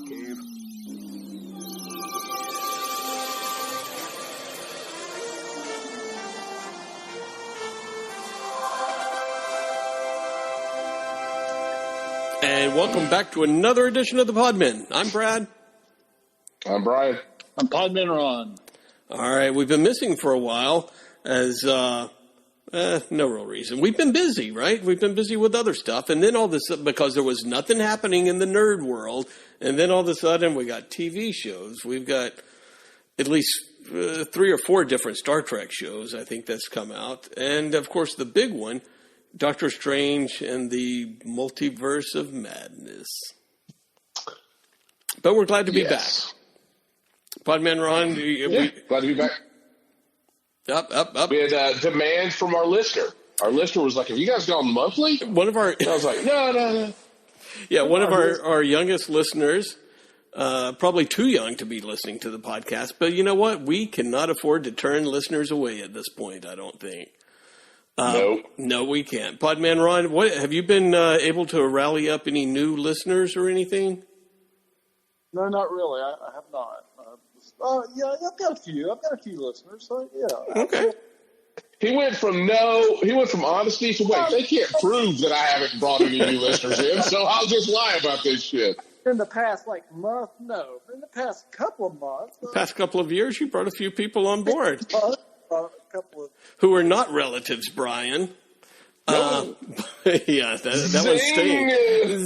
Cave. And welcome back to another edition of the Podmen. I'm Brad. I'm Brian. I'm Podman Ron. All right, we've been missing for a while as no real reason. We've been busy, right? We've been busy with other stuff. And then all this, because there was nothing happening in the nerd world, and then all of a sudden we got TV shows. We've got at least 3 or 4 different Star Trek shows, I think, that's come out. And, of course, the big one, Doctor Strange and the Multiverse of Madness. But we're glad to be back. Podman Ron, glad to be back. Up. We had demands from our listener. Our listener was like, have you guys gone monthly? One of our... And I was like, no. Yeah, one of our youngest listeners, probably too young to be listening to the podcast. But you know what? We cannot afford to turn listeners away at this point, I don't think. No, we can't. Podman Ron, what have you been able to rally up any new listeners or anything? No, not really. I have not. Yeah, I've got a few. I've got a few listeners. So yeah. Okay. He went from honesty to wait. They can't prove that I haven't brought any new listeners in, so I'll just lie about this shit. In the past, month, no. In the past couple of months. The past couple of years, you brought a few people on board. A couple of who are not relatives, Brian. No. Yeah, that was sting.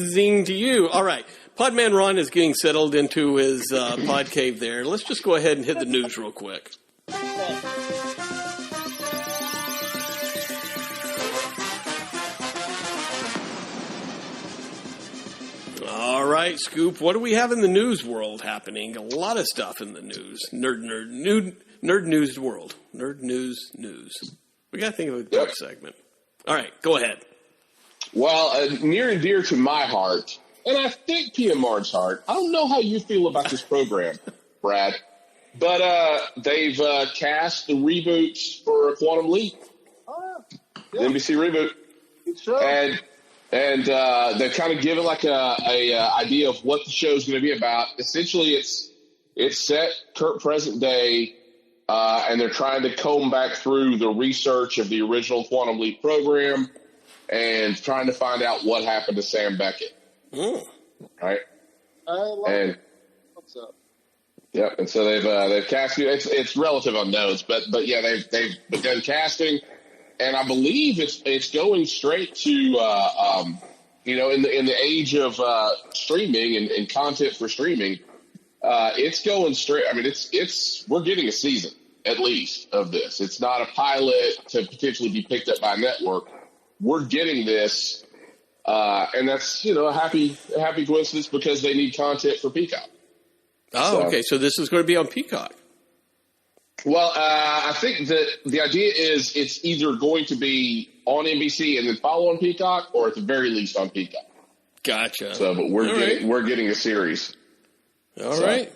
Zing to you. All right. Podman Ron is getting settled into his pod cave there. Let's just go ahead and hit the news real quick. All right, Scoop. What do we have in the news world happening? A lot of stuff in the news. Nerd news world. Nerd news. We got to think of a good segment. All right, go ahead. Well, near and dear to my heart, and I think PMR's heart, I don't know how you feel about this program, Brad, but they've cast the reboots for Quantum Leap. The NBC reboot. Good show. And they've kind of given like a idea of what the show's going to be about. Essentially, it's set present day, and they're trying to comb back through the research of the original Quantum Leap program and trying to find out what happened to Sam Beckett. Right? I like it. What's up? Yep. And so they've cast it. It's relative unknowns, but yeah, they've begun casting. And I believe it's going straight to in the age of streaming and content for streaming, it's going straight. I mean, we're getting a season at least of this. It's not a pilot to potentially be picked up by a network. We're getting this, and that's a happy coincidence because they need content for Peacock. Oh, okay. So this is going to be on Peacock. Well, I think that the idea is it's either going to be on NBC and then follow on Peacock, or at the very least on Peacock. Gotcha. So, but we're getting a series. All right.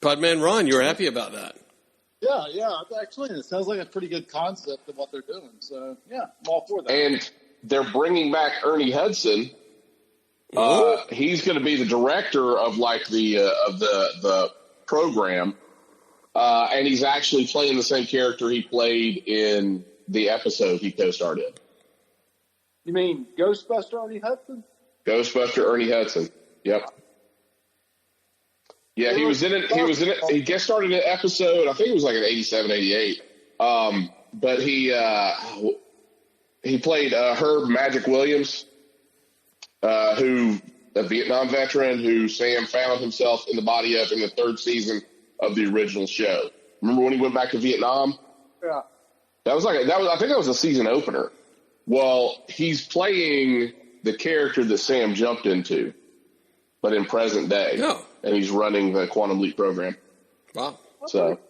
Podman Ron, you're happy about that? Yeah. Actually, it sounds like a pretty good concept of what they're doing. So, yeah, I'm all for that. And they're bringing back Ernie Hudson. He's going to be the director of the program. And he's actually playing the same character he played in the episode he co-starred in. You mean Ghostbuster Ernie Hudson? Ghostbuster Ernie Hudson. Yep. Yeah, he was in it. He guest starred in an episode. I think it was like in 87, 88. But he played Herb Magic Williams, who a Vietnam veteran who Sam found himself in the body of in the 3rd season of the original show. Remember when he went back to Vietnam? Yeah. I think that was a season opener. Well, he's playing the character that Sam jumped into, but in present day. Oh. And he's running the Quantum Leap program. Wow. So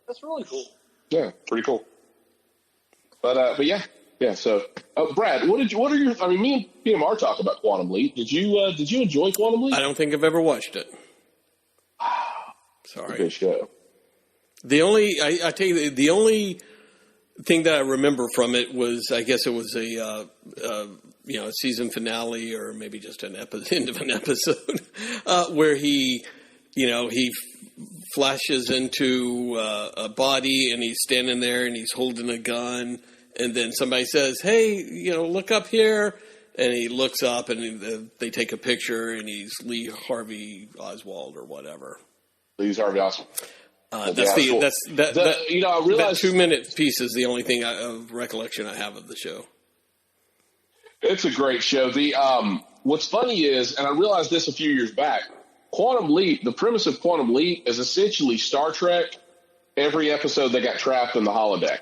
that's really cool. Yeah, pretty cool. But yeah. Yeah, so Brad, me and PMR talk about Quantum Leap. Did you enjoy Quantum Leap? I don't think I've ever watched it. Sorry. Good show. I tell you, the only thing that I remember from it was, I guess it was a season finale or maybe just an end of an episode where he flashes into a body and he's standing there and he's holding a gun, and then somebody says, "Hey, look up here." And he looks up, and they take a picture, and he's Lee Harvey Oswald or whatever. Lee Harvey Oswald. I realize that 2-minute piece is the only thing of recollection I have of the show. It's a great show. What's funny is, and I realized this a few years back, Quantum Leap. The premise of Quantum Leap is essentially Star Trek. Every episode they got trapped in the holodeck.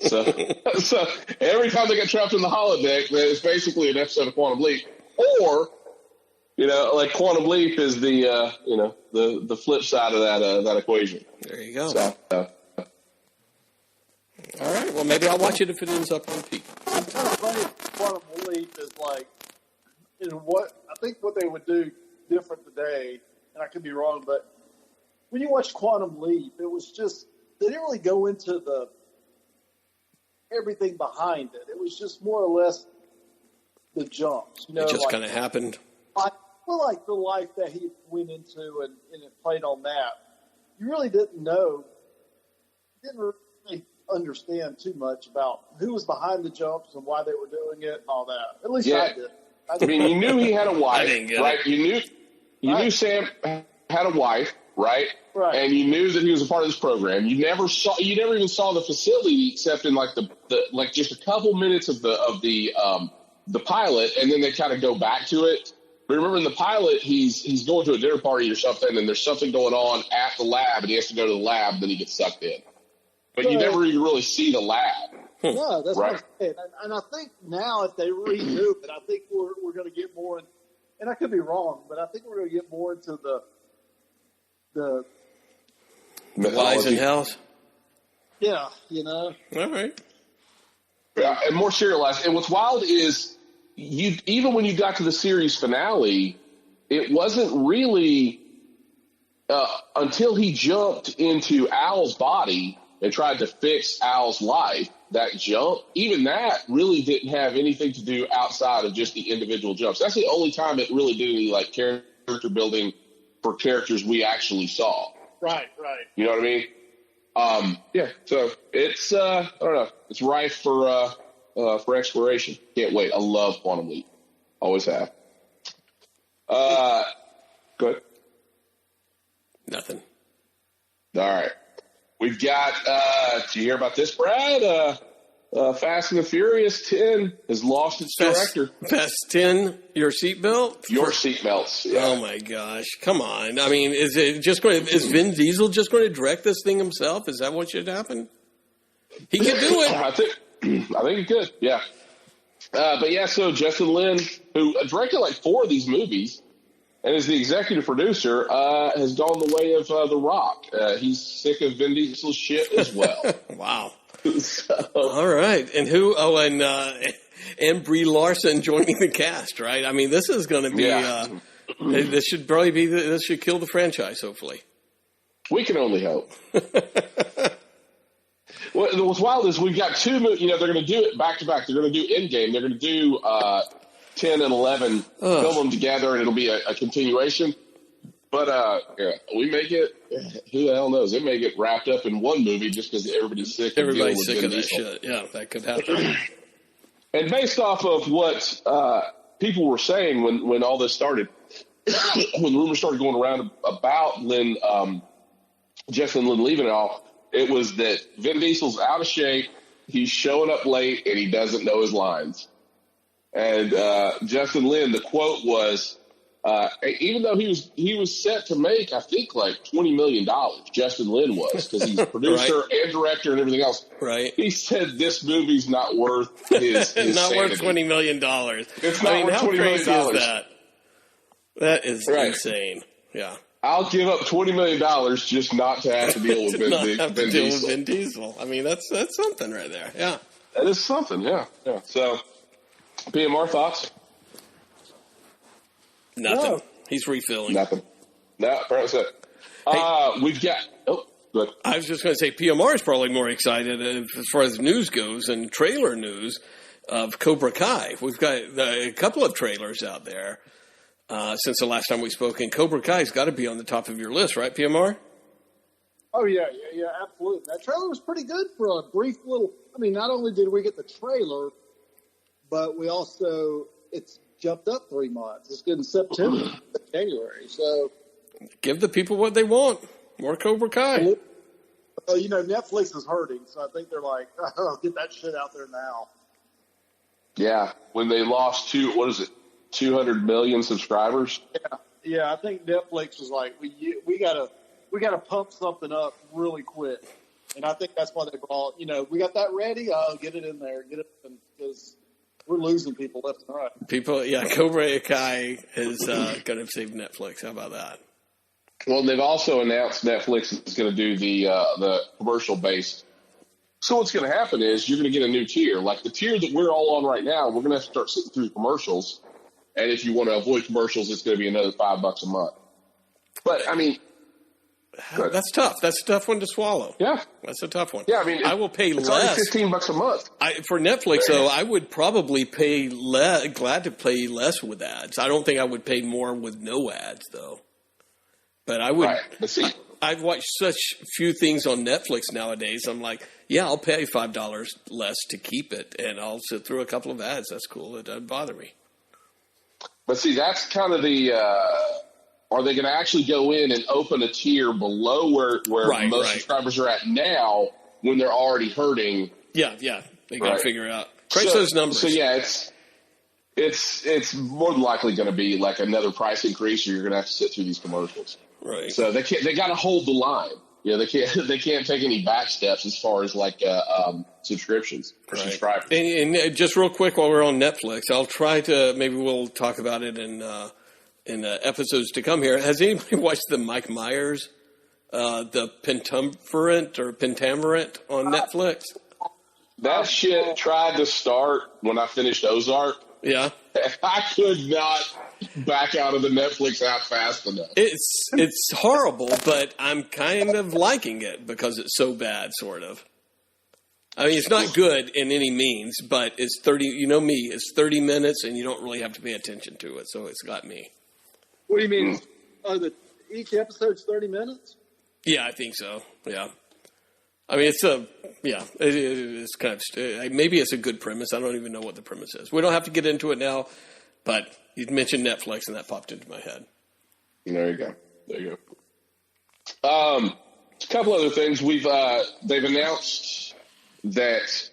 so every time they get trapped in the holodeck, it's basically an episode of Quantum Leap. Or, like Quantum Leap is the flip side of that equation. There you go. So, all right. Well, maybe I'll watch it if it ends up on Peak. It's kind of funny. Quantum Leap is like, I think what they would do different today, and I could be wrong, but when you watch Quantum Leap, it was just, they didn't really go into everything behind it. It was just more or less the jumps. It just kind of happened. I feel like the life that he went into and it played on that, you really didn't really understand too much about who was behind the jumps and why they were doing it and all that. At least I did. I mean, you knew he had a wife, right? It. You knew Sam had a wife, right? Right. And you knew that he was a part of this program. You never even saw the facility except in like like just a couple minutes of the pilot, and then they kind of go back to it. But remember in the pilot, he's going to a dinner party or something, and there's something going on at the lab, and he has to go to the lab, then he gets sucked in. But you never even really see the lab. Yeah, that's right. what I'm saying. And I think now if they redo it, I think we're going to get more in, and I could be wrong, but I think we're going to get more into the Whys and Hows. Yeah, All right. Yeah, and more serialized. And what's wild is even when you got to the series finale, it wasn't really until he jumped into Al's body and tried to fix Al's life, that jump, even that really didn't have anything to do outside of just the individual jumps. That's the only time it really did any like character building for characters we actually saw. Right. You know what I mean? Yeah. So it's I don't know. It's rife for exploration. Can't wait. I love Quantum Leap. Always have. Go ahead. Nothing. All right. We've got. Did you hear about this, Brad? Fast and the Furious 10 has lost its director. Fast 10, your seatbelt? Your seatbelts. Yeah. Oh my gosh! Come on. I mean, is Vin Diesel just going to direct this thing himself? Is that what should happen? He could do it. I think he could. Yeah. But yeah, so Justin Lin, who directed like 4 of these movies and is the executive producer, has gone the way of The Rock. He's sick of Vin Diesel's shit as well. Wow. So, all right. And who? Oh, and Brie Larson joining the cast, right? I mean, this is going to be. Yeah. This should probably be. This should kill the franchise. Hopefully. We can only hope. What's wild is we've got 2 movies. They're going to do it back to back. They're going to do Endgame. They're going to do 10 and 11, film them together, and it'll be a continuation. But we may get, who the hell knows? It may get wrapped up in one movie just because everybody's sick. Everybody's sick of that shit. Yeah, that could happen. And based off of what people were saying when all this started, when rumors started going around about Lynn, Justin Lin leaving it all, it was that Vin Diesel's out of shape, he's showing up late, and he doesn't know his lines. And Justin Lin, the quote was, even though he was set to make, I think, like $20 million, Justin Lin was, because he's producer right. and director and everything else. Right. He said this movie's not worth his not sanity. worth $20 million. It's not worth $20 million. How crazy is that? That is right. insane. Yeah. I'll give up $20 million just not to have to deal with Vin Diesel. I mean, that's something right there. Yeah. That is something, yeah. So, PMR thoughts? Nothing. No. He's refilling. Nothing. No, that's it. We've got. Oh, good. I was just going to say PMR is probably more excited as far as news goes and trailer news of Cobra Kai. We've got a couple of trailers out there since the last time we spoke, and Cobra Kai's got to be on the top of your list, right, PMR? Oh, yeah, absolutely. That trailer was pretty good for a brief little. I mean, not only did we get the trailer, but we also, it's jumped up 3 months. It's good in September, January. So give the people what they want. More Cobra Kai. Well, Netflix is hurting, so I think they're like, oh, get that shit out there now. Yeah, when they lost 200 million subscribers. Yeah, I think Netflix was like, we gotta pump something up really quick, and I think that's why they brought. We got that ready. Get it in there, get it in, because we're losing people left and right. People, yeah, Cobra Kai is going to save Netflix. How about that? Well, they've also announced Netflix is going to do the commercial based. So what's going to happen is you're going to get a new tier, like the tier that we're all on right now. We're going to have to start sitting through commercials, and if you want to avoid commercials, it's going to be another $5 a month. But I mean, that's tough. That's a tough one to swallow. Yeah, that's a tough one. Yeah, I mean, I will pay it's less. Only $15 a month for Netflix, though. I would probably pay less. Glad to pay less with ads. I don't think I would pay more with no ads, though. But I would. Right. I've watched such few things on Netflix nowadays. I'm like, yeah, I'll pay $5 less to keep it, and I'll sit through a couple of ads. That's cool. It doesn't bother me. But see, that's kind of the. Are they going to actually go in and open a tier below where most subscribers are at now when they're already hurting? Yeah. They got to figure out. Crunch those numbers. So yeah, it's more than likely going to be like another price increase, or you're going to have to sit through these commercials. Right. So they got to hold the line. They can't take any back steps as far as like subscriptions or subscribers. And just real quick, while we're on Netflix, I'll try to maybe we'll talk about it in episodes to come here. Has anybody watched the Mike Myers, the Pentamverate on Netflix? That shit tried to start when I finished Ozark. Yeah. I could not back out of the Netflix app fast enough. It's horrible, but I'm kind of liking it because it's so bad, sort of. I mean, it's not good in any means, but it's 30, it's 30 minutes and you don't really have to pay attention to it, so it's got me. What do you mean? Each episode's 30 minutes? Yeah, I think so. Yeah. I mean, it's kind of, maybe it's a good premise. I don't even know what the premise is. We don't have to get into it now, but you mentioned Netflix and that popped into my head. There you go. A couple other things. They've announced that,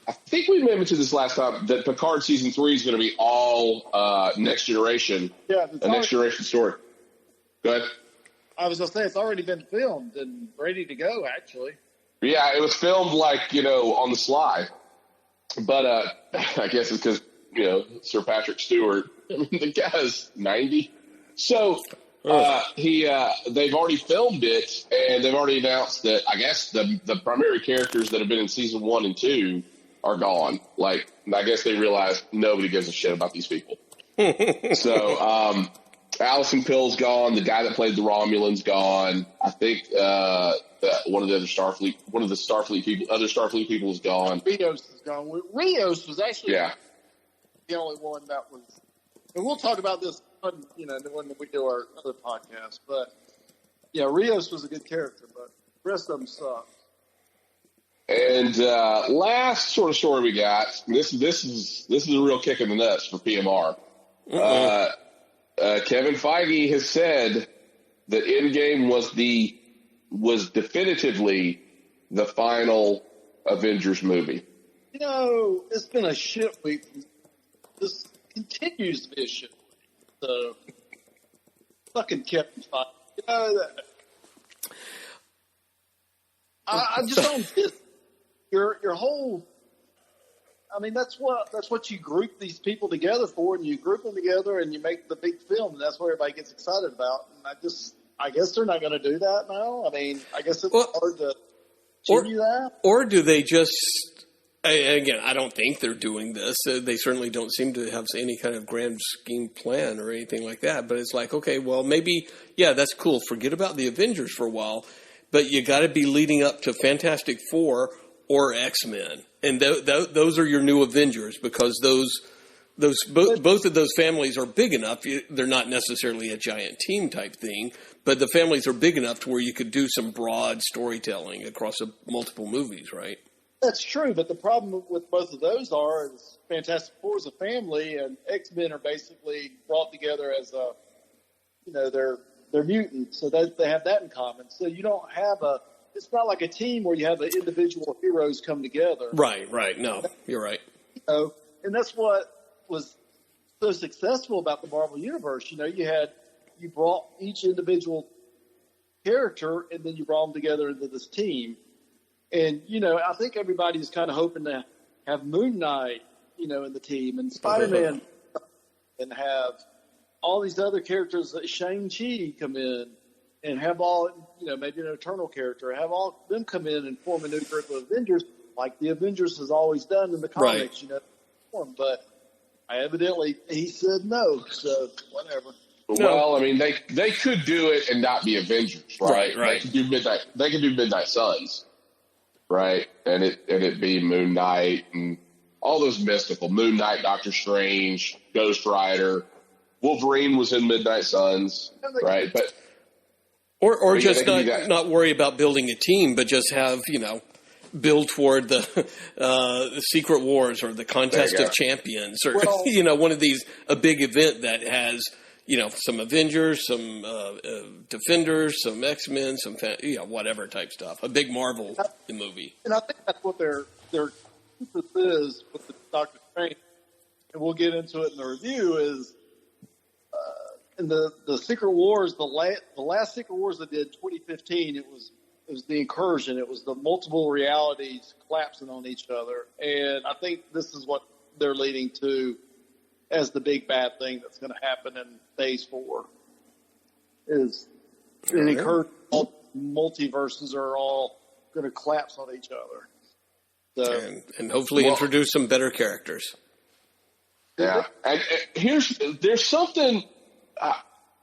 I think we mentioned this last time, that Picard Season 3 is going to be all Next Generation. Yeah. A Next Generation story. Go ahead. I was going to say, it's already been filmed and ready to go, actually. Yeah, it was filmed on the sly. But I guess it's because, Sir Patrick Stewart, I mean, the guy's 90. So they've already filmed it, and they've already announced that, I guess, the primary characters that have been in Season 1 and 2 are gone. Like, I guess they realized nobody gives a shit about these people. So, Allison Pill's gone. The guy that played the Romulan's gone. I think one of the other Starfleet people is gone. Rios is gone. Rios was actually the only one that was. And we'll talk about this, when we do our other podcast. But yeah, Rios was a good character, but the rest of them suck. And last sort of story we got. This is a real kick in the nuts for PMR. Kevin Feige has said that Endgame was definitively the final Avengers movie. It's been a shit week. This continues to be a shit week. So, fucking Kevin Feige. I just don't get your whole. I mean, that's what you group these people together for, and you group them together and you make the big film, and that's what everybody gets excited about. And I guess they're not going to do that now. I mean, I guess it's hard to continue that. Or do they just? Again, I don't think they're doing this. They certainly don't seem to have any kind of grand scheme plan or anything like that. But it's like, okay, well, maybe, that's cool. Forget about the Avengers for a while, but you got to be leading up to Fantastic Four or X-Men. And those are your new Avengers, because both of those families are big enough. They're not necessarily a giant team type thing, but the families are big enough to where you could do some broad storytelling across multiple movies, right? That's true, but the problem with both of those is Fantastic Four is a family, and X-Men are basically brought together as they're mutants, so that they have that in common. So you don't have it's not like a team where you have the individual heroes come together. Right. No, you're right. And that's what was so successful about the Marvel Universe. You brought each individual character, and then you brought them together into this team. And, I think everybody's kind of hoping to have Moon Knight, in the team, and Spider-Man, and have all these other characters, Shang-Chi, come in and have all, maybe an Eternal character, have all them come in and form a new group of Avengers, like the Avengers has always done in the comics, But evidently he said no, so whatever. Well, I mean, they could do it and not be Avengers, right? Right. They could do Midnight Suns, right? And it be Moon Knight and all those mystical Moon Knight, Doctor Strange, Ghost Rider, Wolverine was in Midnight Suns, right? But or just not worry about building a team, but just have build toward the Secret Wars or the Contest of Champions, or one of these, a big event that has some Avengers, some Defenders, some X-Men, some whatever type stuff, a big Marvel movie. And I think that's what their thesis is with the Doctor Strange, and we'll get into it in the review. Is in the Secret Wars, the last Secret Wars they did, 2015, it was the incursion. It was the multiple realities collapsing on each other. And I think this is what they're leading to as the big bad thing that's going to happen in Phase 4. Is an incursion. Multiverses are all going to collapse on each other. So, and hopefully introduce some better characters. Yeah. And there's something...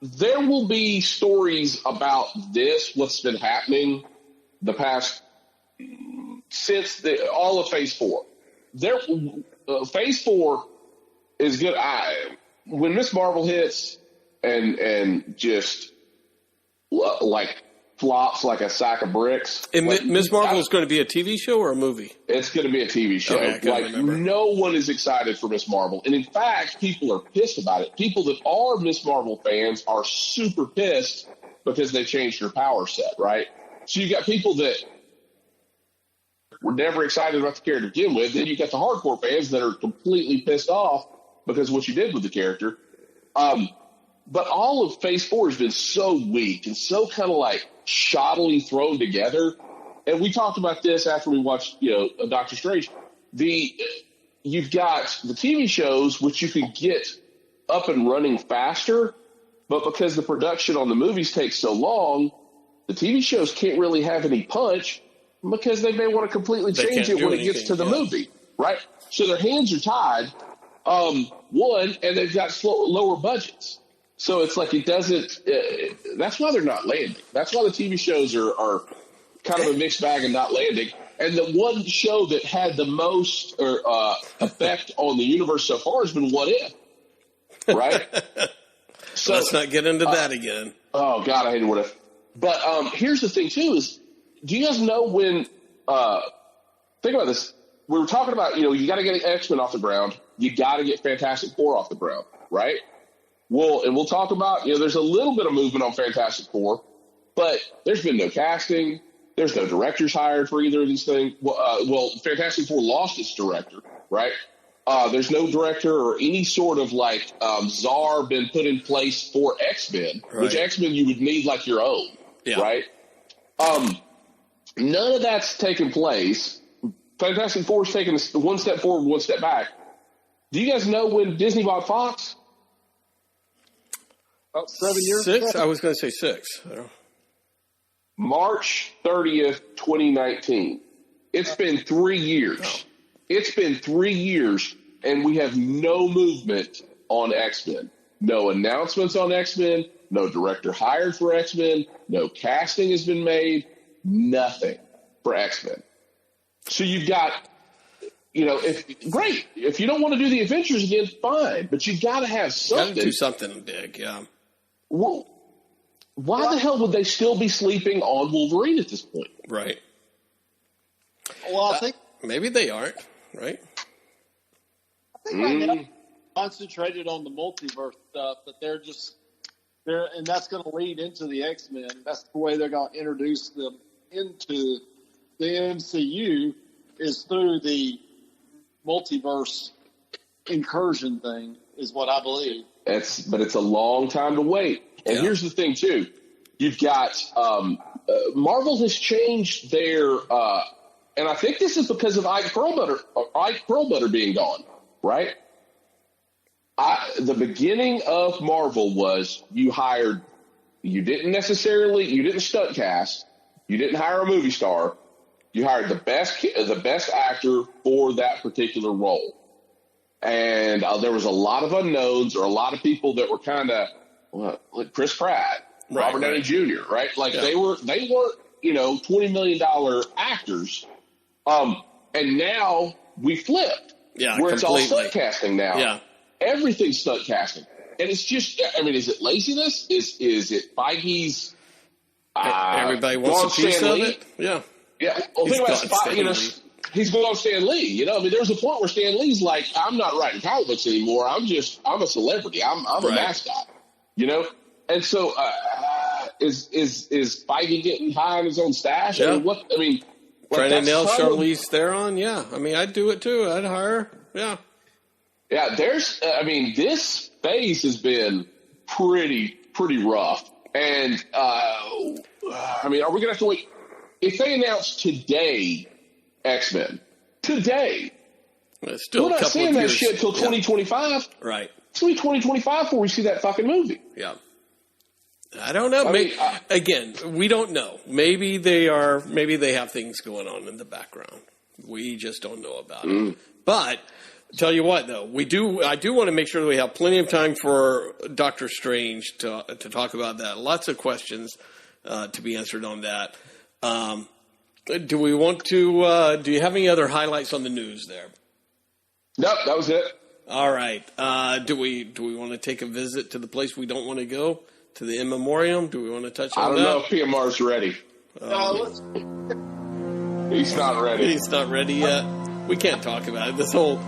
there will be stories about what's been happening the past since all of Phase 4. Phase 4 is good. When Miss Marvel hits and just like flops like a sack of bricks. And Miss Marvel is going to be a TV show or a movie? It's going to be a TV show. Okay, no one is excited for Miss Marvel. And in fact, people are pissed about it. People that are Miss Marvel fans are super pissed because they changed her power set, right? So you got people that were never excited about the character to begin with. Then you got the hardcore fans that are completely pissed off because of what you did with the character. But all of Phase 4 has been so weak and so kind of like shoddily thrown together. And we talked about this after we watched, Doctor Strange. You've got the TV shows, which you can get up and running faster, but because the production on the movies takes so long, the TV shows can't really have any punch because they may want to completely change it when it gets to the movie, right? So their hands are tied, and they've got lower budgets. So it's like it doesn't that's why they're not landing. That's why the TV shows are kind of a mixed bag and not landing. And the one show that had the most effect on the universe so far has been What If, right? So let's not get into that again. Oh, God, I hate What If. But here's the thing, too, is do you guys know when think about this. We were talking about, you got to get X-Men off the ground. You got to get Fantastic Four off the ground, right? Well, and we'll talk about, there's a little bit of movement on Fantastic Four, but there's been no casting. There's no directors hired for either of these things. Well, Fantastic Four lost its director, right? There's no director or any sort of czar been put in place for X-Men, right. Which X-Men you would need like your own, right? None of that's taken place. Fantastic Four's taken one step forward, one step back. Do you guys know when Disney bought Fox? About 7 years 6? ago? I was going to say 6. March 30th, 2019. It's been 3 years. Oh. It's been 3 years, and we have no movement on X-Men. No announcements on X-Men. No director hired for X-Men. No casting has been made. Nothing for X-Men. So you've got, if you don't want to do the Avengers again, fine, but you got to have something. Got to do something big, yeah. Well, why the hell would they still be sleeping on Wolverine at this point? Right. Well, I think maybe they aren't, right? I think right now concentrated on the multiverse stuff, but and that's going to lead into the X-Men. That's the way they're going to introduce them into the MCU is through the multiverse incursion thing, is what I believe. But it's a long time to wait. And here's the thing, too. You've got Marvel has changed their and I think this is because of Ike Perlmutter being gone, right? The beginning of Marvel was you didn't stunt cast, you didn't hire a movie star, you hired the best actor for that particular role. And there was a lot of unknowns or a lot of people that were kind of like Chris Pratt, Robert Downey Jr., right? Like they weren't, $20 million actors. And now we flipped. Yeah, where completely. It's all stunt casting now. Yeah. Everything's stunt casting. And it's just, is it laziness? Is it Feige's? Everybody wants a piece of it? Yeah. Yeah. Well, think about he's going on Stan Lee. There was a point where Stan Lee's like, I'm not writing comic books anymore. I'm a celebrity. I'm a mascot. And so is Feige getting high on his own stash? Yeah. Trying to nail Charlize Theron? Yeah. I'd do it too. I'd hire her. Yeah. Yeah, this phase has been pretty rough. And, are we going to have to wait? If they announce today X-Men, today, it's still we're not seeing that shit until 2025. Right. It's going to be 2025 before we see that fucking movie. Yeah. I don't know. Again, we don't know. Maybe they have things going on in the background. We just don't know about it. But tell you what, though, I do want to make sure that we have plenty of time for Doctor Strange to talk about that. Lots of questions to be answered on that. Do we want to? Do you have any other highlights on the news there? Nope, that was it. All right. Do we want to take a visit to the place we don't want to go, to the In Memoriam? Do we want to touch on that? I don't know if PMR's ready. He's not ready. He's not ready yet. We can't talk about it. This whole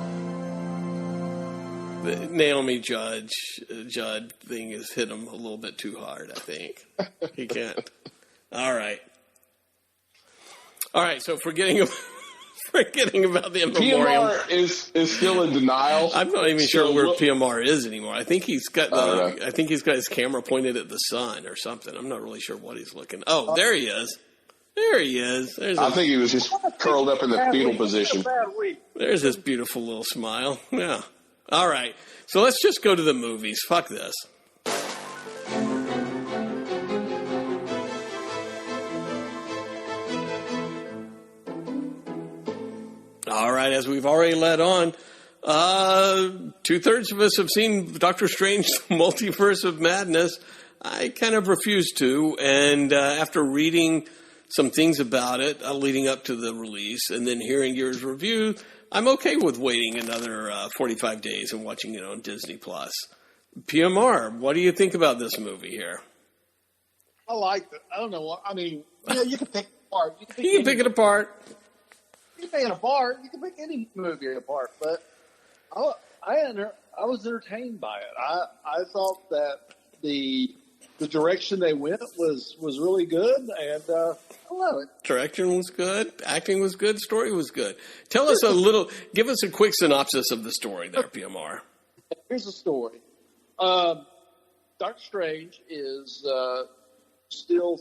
Naomi Judd thing has hit him a little bit too hard, I think. He can't. All right. So forgetting about the In Memoriam. PMR is still in denial. I'm not even sure where PMR is anymore. I think he's got his camera pointed at the sun or something. I'm not really sure what he's looking. Oh, there he is. There he is. I think he was just curled up in the fetal position. There's this beautiful little smile. Yeah. All right. So let's just go to the movies. Fuck this. All right. As we've already led on, 2/3 of us have seen Doctor Strange, Multiverse of Madness. I kind of refused to. And after reading some things about it leading up to the release and then hearing yours review, I'm okay with waiting another 45 days and watching it on Disney+. PMR, what do you think about this movie here? I like it. I don't know. You can pick it apart. You can pick it apart. You can pick it apart. You can pick any movie apart. But I was entertained by it. I thought that the direction they went was really good, and I love it. Direction was good, acting was good, story was good. Give us a quick synopsis of the story there, PMR. Here's the story. Doctor Strange is still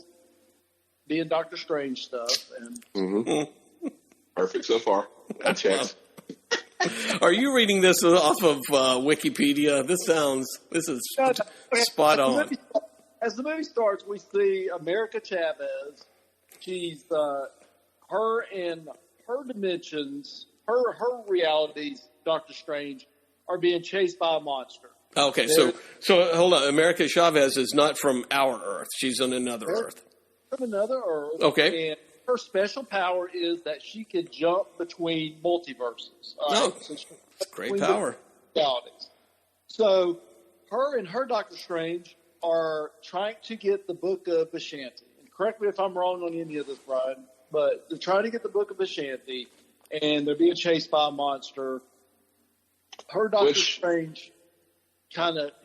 being Doctor Strange stuff, and perfect so far. That checks. Are you reading this off of Wikipedia? This is spot on. As the movie starts, we see America Chavez. She's her and her dimensions, her realities, Doctor Strange, are being chased by a monster. Okay, so hold on. America Chavez is not from our Earth. She's on another Earth. From another Earth. Okay. And her special power is that she can jump between multiverses. No, So she great power. Realities. So her and her Doctor Strange are trying to get the Book of Vishanti. And correct me if I'm wrong on any of this, Brian, but they're trying to get the Book of Vishanti, and they're being chased by a monster. Her Doctor Strange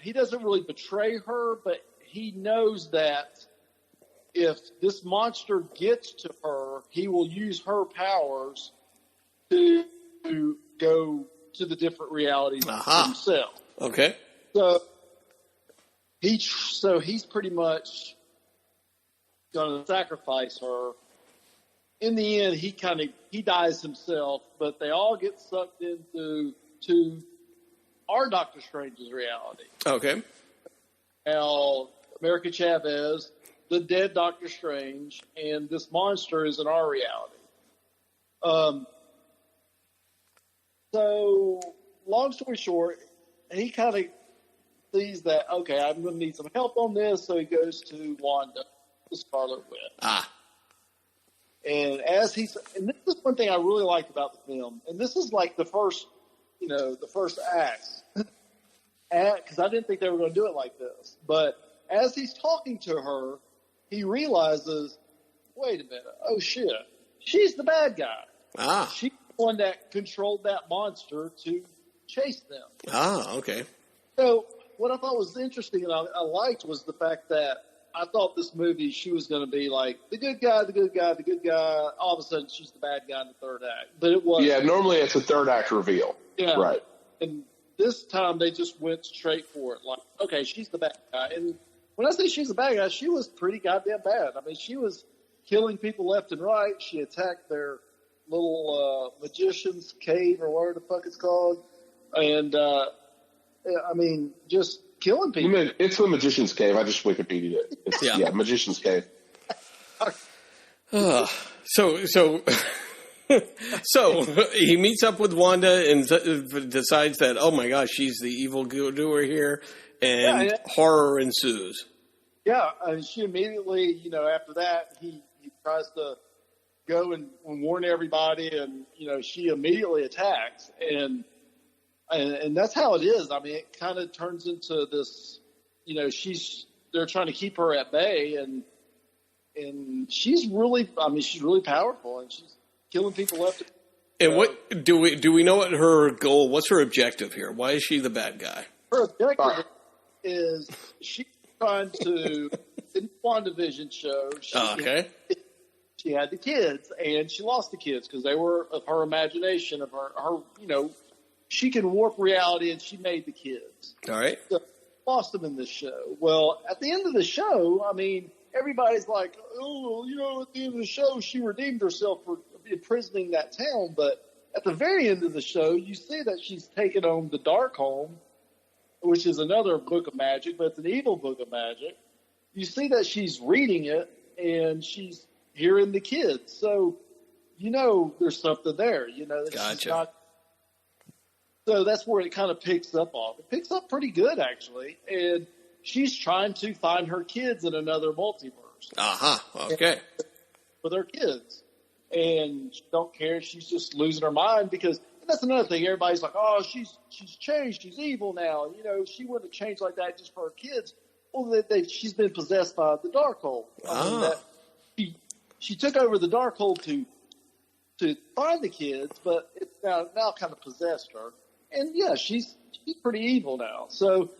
he doesn't really betray her, but he knows that if this monster gets to her, he will use her powers to go to the different realities himself. Okay. So he's pretty much going to sacrifice her. In the end, he dies himself, but they all get sucked into our Doctor Strange's reality. Okay. Now, America Chavez, the dead Doctor Strange, and this monster is in our reality. So, long story short, he kind of sees that, okay, I'm going to need some help on this, so he goes to Wanda, the Scarlet Witch. And this is one thing I really liked about the film, and this is like the first act, because I didn't think they were going to do it like this. But as he's talking to her, he realizes, wait a minute, oh shit, she's the bad guy. She's the one that controlled that monster to chase them. Okay. So what I thought was interesting and I liked was the fact that I thought this movie, she was going to be like the good guy, the good guy, the good guy. All of a sudden, she's the bad guy in the third act. But it was. Yeah, normally it's a third act reveal. Yeah. Right. And this time they just went straight for it. Like, okay, she's the bad guy. And when I say she's the bad guy, she was pretty goddamn bad. I mean, she was killing people left and right. She attacked their little magician's cave or whatever the fuck it's called. And, I mean, just killing people. It's the Magician's Cave. I just Wikipedia'd it. Yeah, Magician's Cave. So he meets up with Wanda and decides that, oh my gosh, she's the evil doer here, and horror ensues. Yeah, she immediately, after that, he tries to go and warn everybody, and, she immediately attacks, and that's how it is. I mean, it kind of turns into this, they're trying to keep her at bay, and she's really powerful, and she's killing people left. And what do we know what her goal? What's her objective here? Why is she the bad guy? Her objective is she's trying to in WandaVision show. She had the kids, and she lost the kids because they were of her imagination, of her. She can warp reality, and she made the kids. All right. So lost them in this show. Well, at the end of the show, I mean, everybody's like, oh, at the end of the show, she redeemed herself for imprisoning that town. But at the very end of the show, you see that she's taken on the Darkhold, which is another book of magic, but it's an evil book of magic. You see that she's reading it, and she's hearing the kids. So, there's something there. That gotcha. She's not. So that's where it kind of picks up off. It picks up pretty good, actually. And she's trying to find her kids in another multiverse. Okay. With her kids. And she don't care. She's just losing her mind because that's another thing. Everybody's like, oh, she's changed. She's evil now. She wouldn't have changed like that just for her kids. Well, she's been possessed by the Darkhold. She took over the Darkhold to find the kids, but it's now kind of possessed her. And yeah, she's pretty evil now. So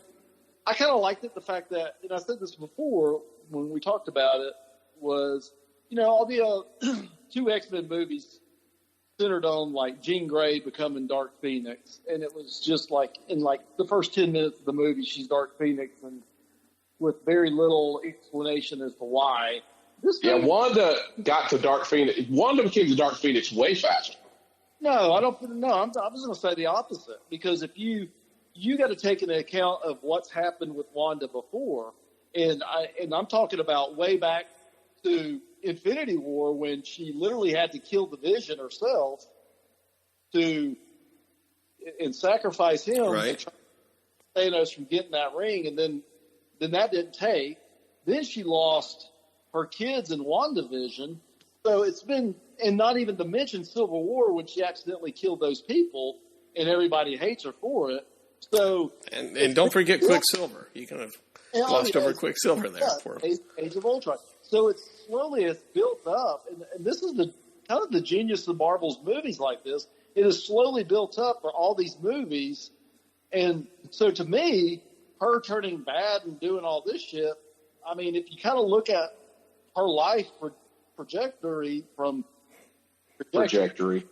I kind of liked it, the fact that, and I said this before when we talked about it, was, all the 2 X-Men movies centered on like Jean Grey becoming Dark Phoenix. And it was just like in like the first 10 minutes of the movie, she's Dark Phoenix, and with very little explanation as to why. Wanda got to Dark Phoenix. Wanda became the Dark Phoenix way faster. No, I don't. No, I was going to say the opposite, because if you got to take into account of what's happened with Wanda before, and I'm talking about way back to Infinity War when she literally had to kill the Vision herself and sacrifice him to try to stop Thanos from getting that ring, and then that didn't take. Then she lost her kids in WandaVision, So it's been, and not even to mention Civil War, when she accidentally killed those people, and everybody hates her for it. So and don't forget Quicksilver. You kind of glossed over Quicksilver there. For Age of Ultron. So it's built up, and this is the kind of the genius of Marvel's movies like this. It is slowly built up for all these movies, and so to me, her turning bad and doing all this shit. I mean, if you kind of look at her life trajectory from trajectory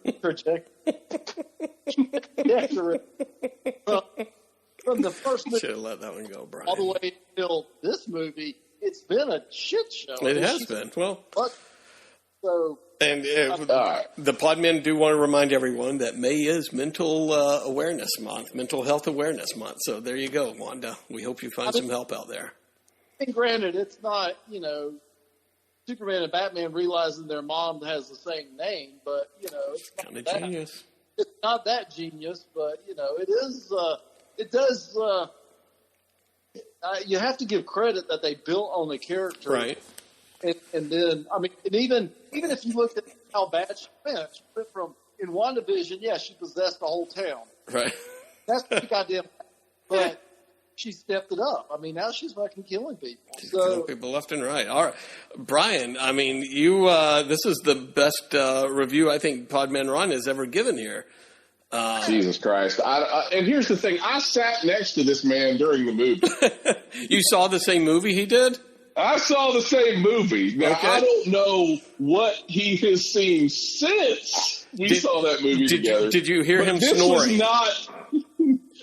from the first movie, should have let that one go, Brian. all the way till this movie, it's been a shit show. It has been. Well, so. And the Podmen do want to remind everyone that May is Mental Awareness Month, Mental Health Awareness Month. So there you go, Wanda. We hope you find some help out there. And granted, it's not, Superman and Batman realizing their mom has the same name, but, it's kind of genius. It's not that genius, but, it is, it does, you have to give credit that they built on the character. Right. And then, I mean, and even if you looked at how bad she went from, in WandaVision, she possessed the whole town. Right. That's pretty goddamn bad. But she stepped it up. I mean, now she's fucking killing people. She's killing people left and right. All right. Brian, I mean, you, this is the best review I think Podman Ron has ever given here. Jesus Christ. And here's the thing. I sat next to this man during the movie. You saw the same movie he did? I saw the same movie. Now, okay. I don't know what he has seen since we saw that movie together. Did you hear him this snoring?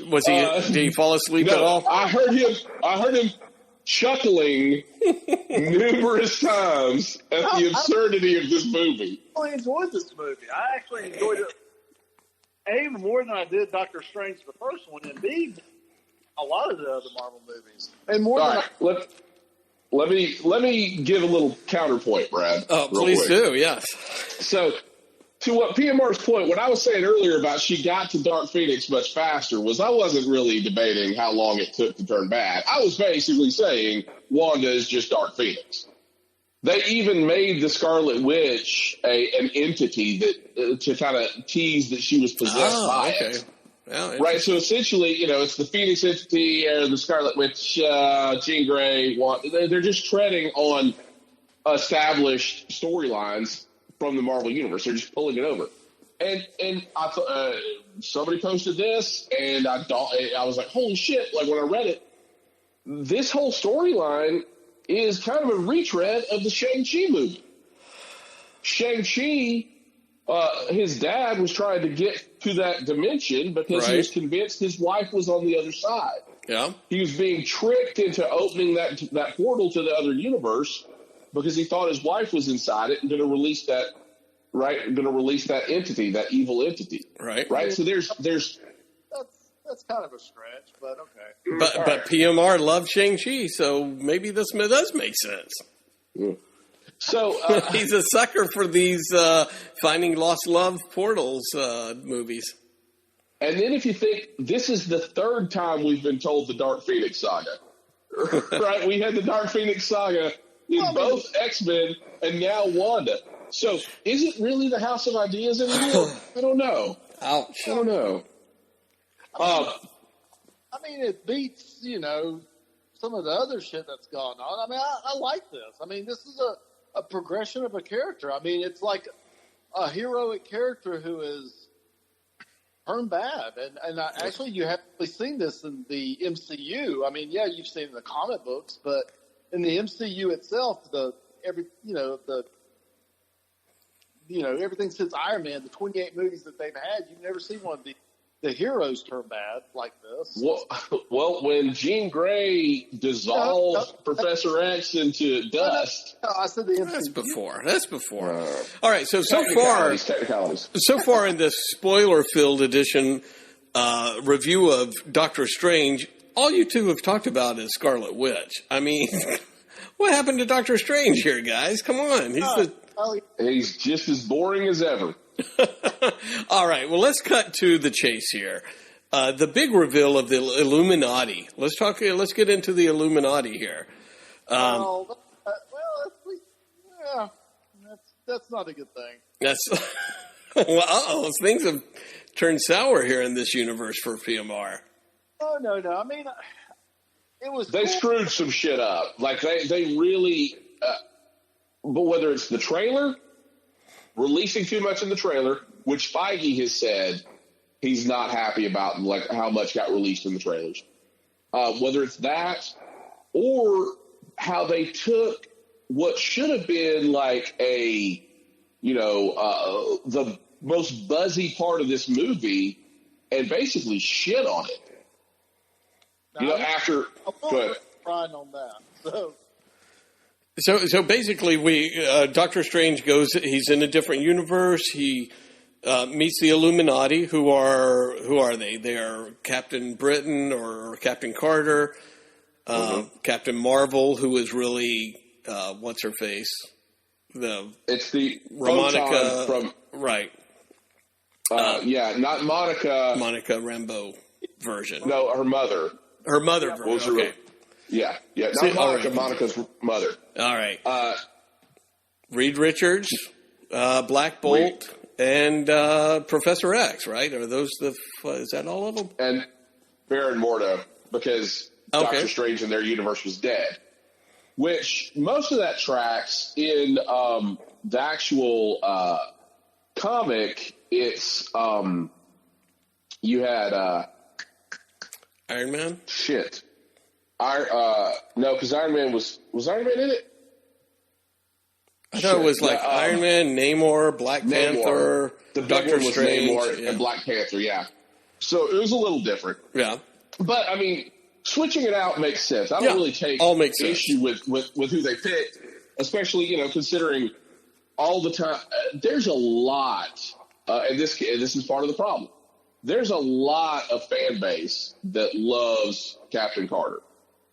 Was not. Did he fall asleep no, at all? I heard him chuckling numerous times at the absurdity of this movie. I enjoyed this movie. I actually enjoyed it A, more than I did Doctor Strange, the first one, and B, a lot of the other Marvel movies. And more all right, let me give a little counterpoint, Brad. Oh, please do, yes. So, to what PMR's point, what I was saying earlier about she got to Dark Phoenix much faster was I wasn't really debating how long it took to turn bad. I was basically saying Wanda is just Dark Phoenix. They even made the Scarlet Witch an entity that to kind of tease that she was possessed by it. Well, right, so essentially, it's the Phoenix entity or the Scarlet Witch, Jean Grey. They're just treading on established storylines from the Marvel Universe. They're just pulling it over. And I thought somebody posted this, and I was like, holy shit! Like when I read it, this whole storyline is kind of a retread of the Shang-Chi movie. Shang-Chi. His dad was trying to get to that dimension because he was convinced his wife was on the other side. Yeah. He was being tricked into opening that portal to the other universe because he thought his wife was inside it and going to release that, going to release that entity, that evil entity. Right. Right. So there's that's kind of a stretch, but okay. But PMR loved Shang-Chi, so maybe this does make sense. Yeah. So he's a sucker for these Finding Lost Love Portals movies. And then if you think, this is the third time we've been told the Dark Phoenix saga. Right? We had the Dark Phoenix saga in both X-Men and now Wanda. So is it really the House of Ideas anymore? I don't know. Ouch. I don't know. I mean, it beats, some of the other shit that's gone on. I mean, I like this. I mean, this is a progression of a character. I mean, it's like a heroic character who is turned bad. And actually, you haven't seen this in the MCU. I mean, yeah, you've seen it in the comic books, but in the MCU itself, everything since Iron Man, the 28 movies that they've had, you've never seen one of the heroes turn bad like this. Well, when Jean Grey dissolved Professor X into dust. No, I said the MCU. That's before. All right, so far in this spoiler-filled edition review of Doctor Strange, all you two have talked about is Scarlet Witch. I mean, what happened to Doctor Strange here, guys? Come on. He's just as boring as ever. All right, well, let's cut to the chase here. The big reveal of the Illuminati. Let's get into the that's not a good thing. That's well. Things have turned sour here in this universe for PMR. Oh no! I mean, it was. They screwed some shit up. Like they really. But whether it's the trailer, releasing too much in the trailer, which Feige has said he's not happy about, like how much got released in the trailers. Whether it's that or how they took what should have been like a, the most buzzy part of this movie and basically shit on it. Now, after I'm crying on that. So basically, Doctor Strange goes. He's in a different universe. He meets the Illuminati. Who are they? They are Captain Britain or Captain Carter, Captain Marvel, who is really what's her face? It's the Monica from right. Not Monica. Monica Rambeau version. No, her mother. Her mother version. Okay. Yeah. Not Monica. Right. Monica's mother. All right. Reed Richards, Black Bolt, and Professor X. Right? Are those is that all of them? And Baron Mordo, because Doctor Strange in their universe was dead. Which most of that tracks in the actual comic. It's you had Iron Man. Shit. No, because Iron Man was Iron Man in it? I thought it was like Iron Man, Namor, Black Panther, the big Doctor one was Strange, Namor and Black Panther. Yeah, so it was a little different. Yeah, but I mean, switching it out makes sense. I don't really take issue with who they picked, especially considering all the time. There's a lot, and this is part of the problem. There's a lot of fan base that loves Captain Carter.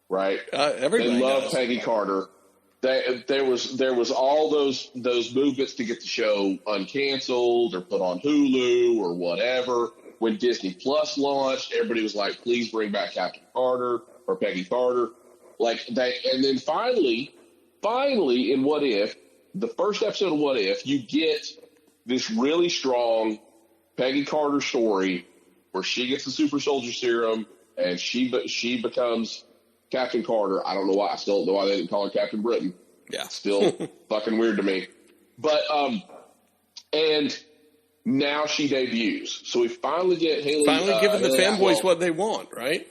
Right, everybody they love does. Peggy Carter. There was all those movements to get the show uncanceled or put on Hulu or whatever. When Disney Plus launched, everybody was like, "Please bring back Captain Carter or Peggy Carter." And then finally, in What If, the first episode of What If, you get this really strong Peggy Carter story where she gets the super soldier serum and she becomes Captain Carter. I don't know why. I still don't know why they didn't call her Captain Britain. Yeah. Still fucking weird to me. But, and now she debuts. So we finally get Haley. Finally giving the fanboys Atwell. what they want, right?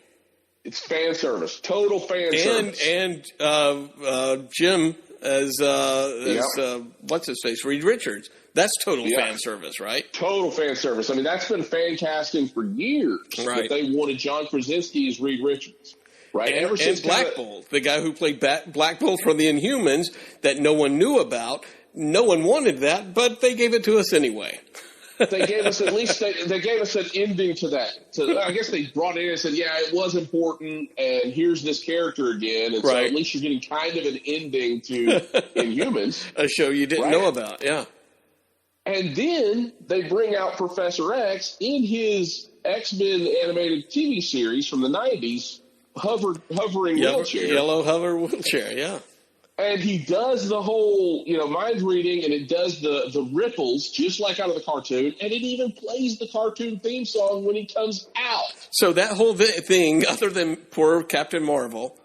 It's fan service. Total fan service. And Jim as what's his face? Reed Richards. That's total fan service, right? Total fan service. I mean, that's been fan casting for years. Right. That they wanted John Krasinski as Reed Richards. Right. And Black Bolt, the guy who played Black Bolt from the Inhumans that no one knew about. No one wanted that, but they gave it to us anyway. They gave us they gave us an ending to that. So I guess they brought it in and said, yeah, it was important, and here's this character again. And so at least you're getting kind of an ending to Inhumans. A show you didn't know about, yeah. And then they bring out Professor X in his X-Men animated TV series from the 90s, hovering wheelchair. Yellow hover wheelchair, yeah. And he does the whole, mind reading, and it does the ripples just like out of the cartoon, and it even plays the cartoon theme song when he comes out. So that whole thing, other than poor Captain Marvel,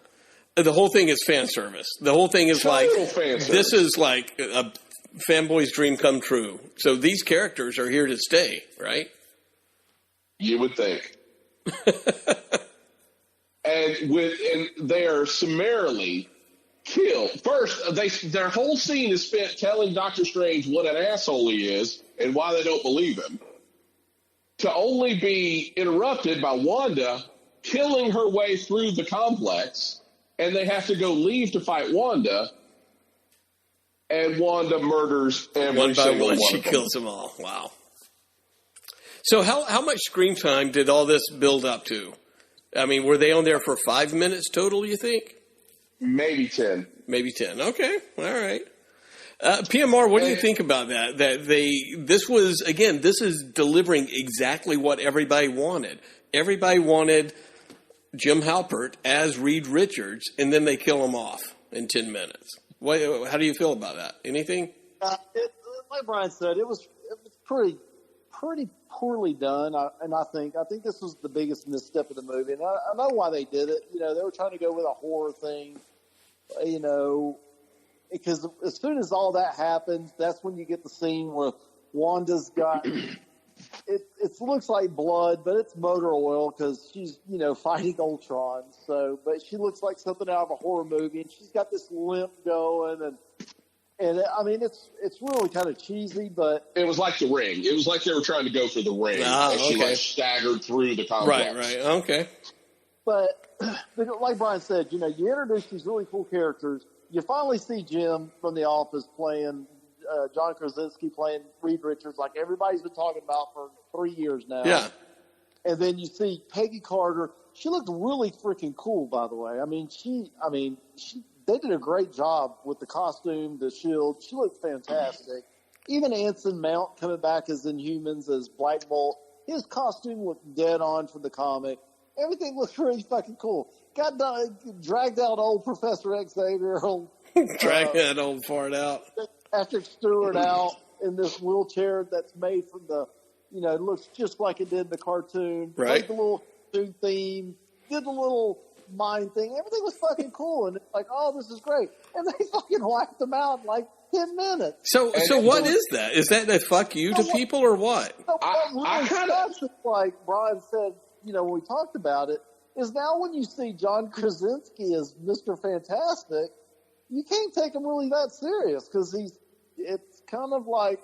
the whole thing is fan service. The whole thing is this is like a fanboy's dream come true. So these characters are here to stay, right? You would think. and they are summarily killed. First, their whole scene is spent telling Doctor Strange what an asshole he is and why they don't believe him, to only be interrupted by Wanda killing her way through the complex, and they have to go leave to fight Wanda, and Wanda murders every single one. She kills them all. Wow. So how much screen time did all this build up to? I mean, were they on there for 5 minutes total, you think? Maybe 10. Maybe 10. Okay. All right. PMR, what do you think about that? This is delivering exactly what everybody wanted. Everybody wanted Jim Halpert as Reed Richards, and then they kill him off in 10 minutes. How do you feel about that? Anything? like Brian said, it was pretty poorly done. I think this was the biggest misstep of the movie. And I know why they did it. They were trying to go with a horror thing, because as soon as all that happens, that's when you get the scene where Wanda's got it looks like blood, but it's motor oil because she's fighting Ultron. So, but she looks like something out of a horror movie, and she's got this limp going, and I mean it's really kind of cheesy, but it was like The Ring. It was like they were trying to go for The Ring as she staggered through the complex. Right, okay. But like Brian said, you introduce these really cool characters. You finally see Jim from The Office playing John Krasinski playing Reed Richards, like everybody's been talking about for 3 years now. Yeah. And then you see Peggy Carter. She looked really freaking cool, by the way. They did a great job with the costume, the shield. She looked fantastic. Even Anson Mount coming back as Inhumans, as Black Bolt. His costume looked dead on from the comic. Everything looked really fucking cool. Dragged out old Professor Xavier. Drag that old fart out. Patrick Stewart out in this wheelchair that's made from it looks just like it did in the cartoon. Right. Played the little cartoon theme, did the little mind thing. Everything was fucking cool. And it's like, oh, this is great. And they fucking wiped them out in like 10 minutes. So what is that? Is that a fuck you to people or what? What really like Brian said, when we talked about it, is now when you see John Krasinski as Mr. Fantastic, you can't take him really that serious because it's kind of like,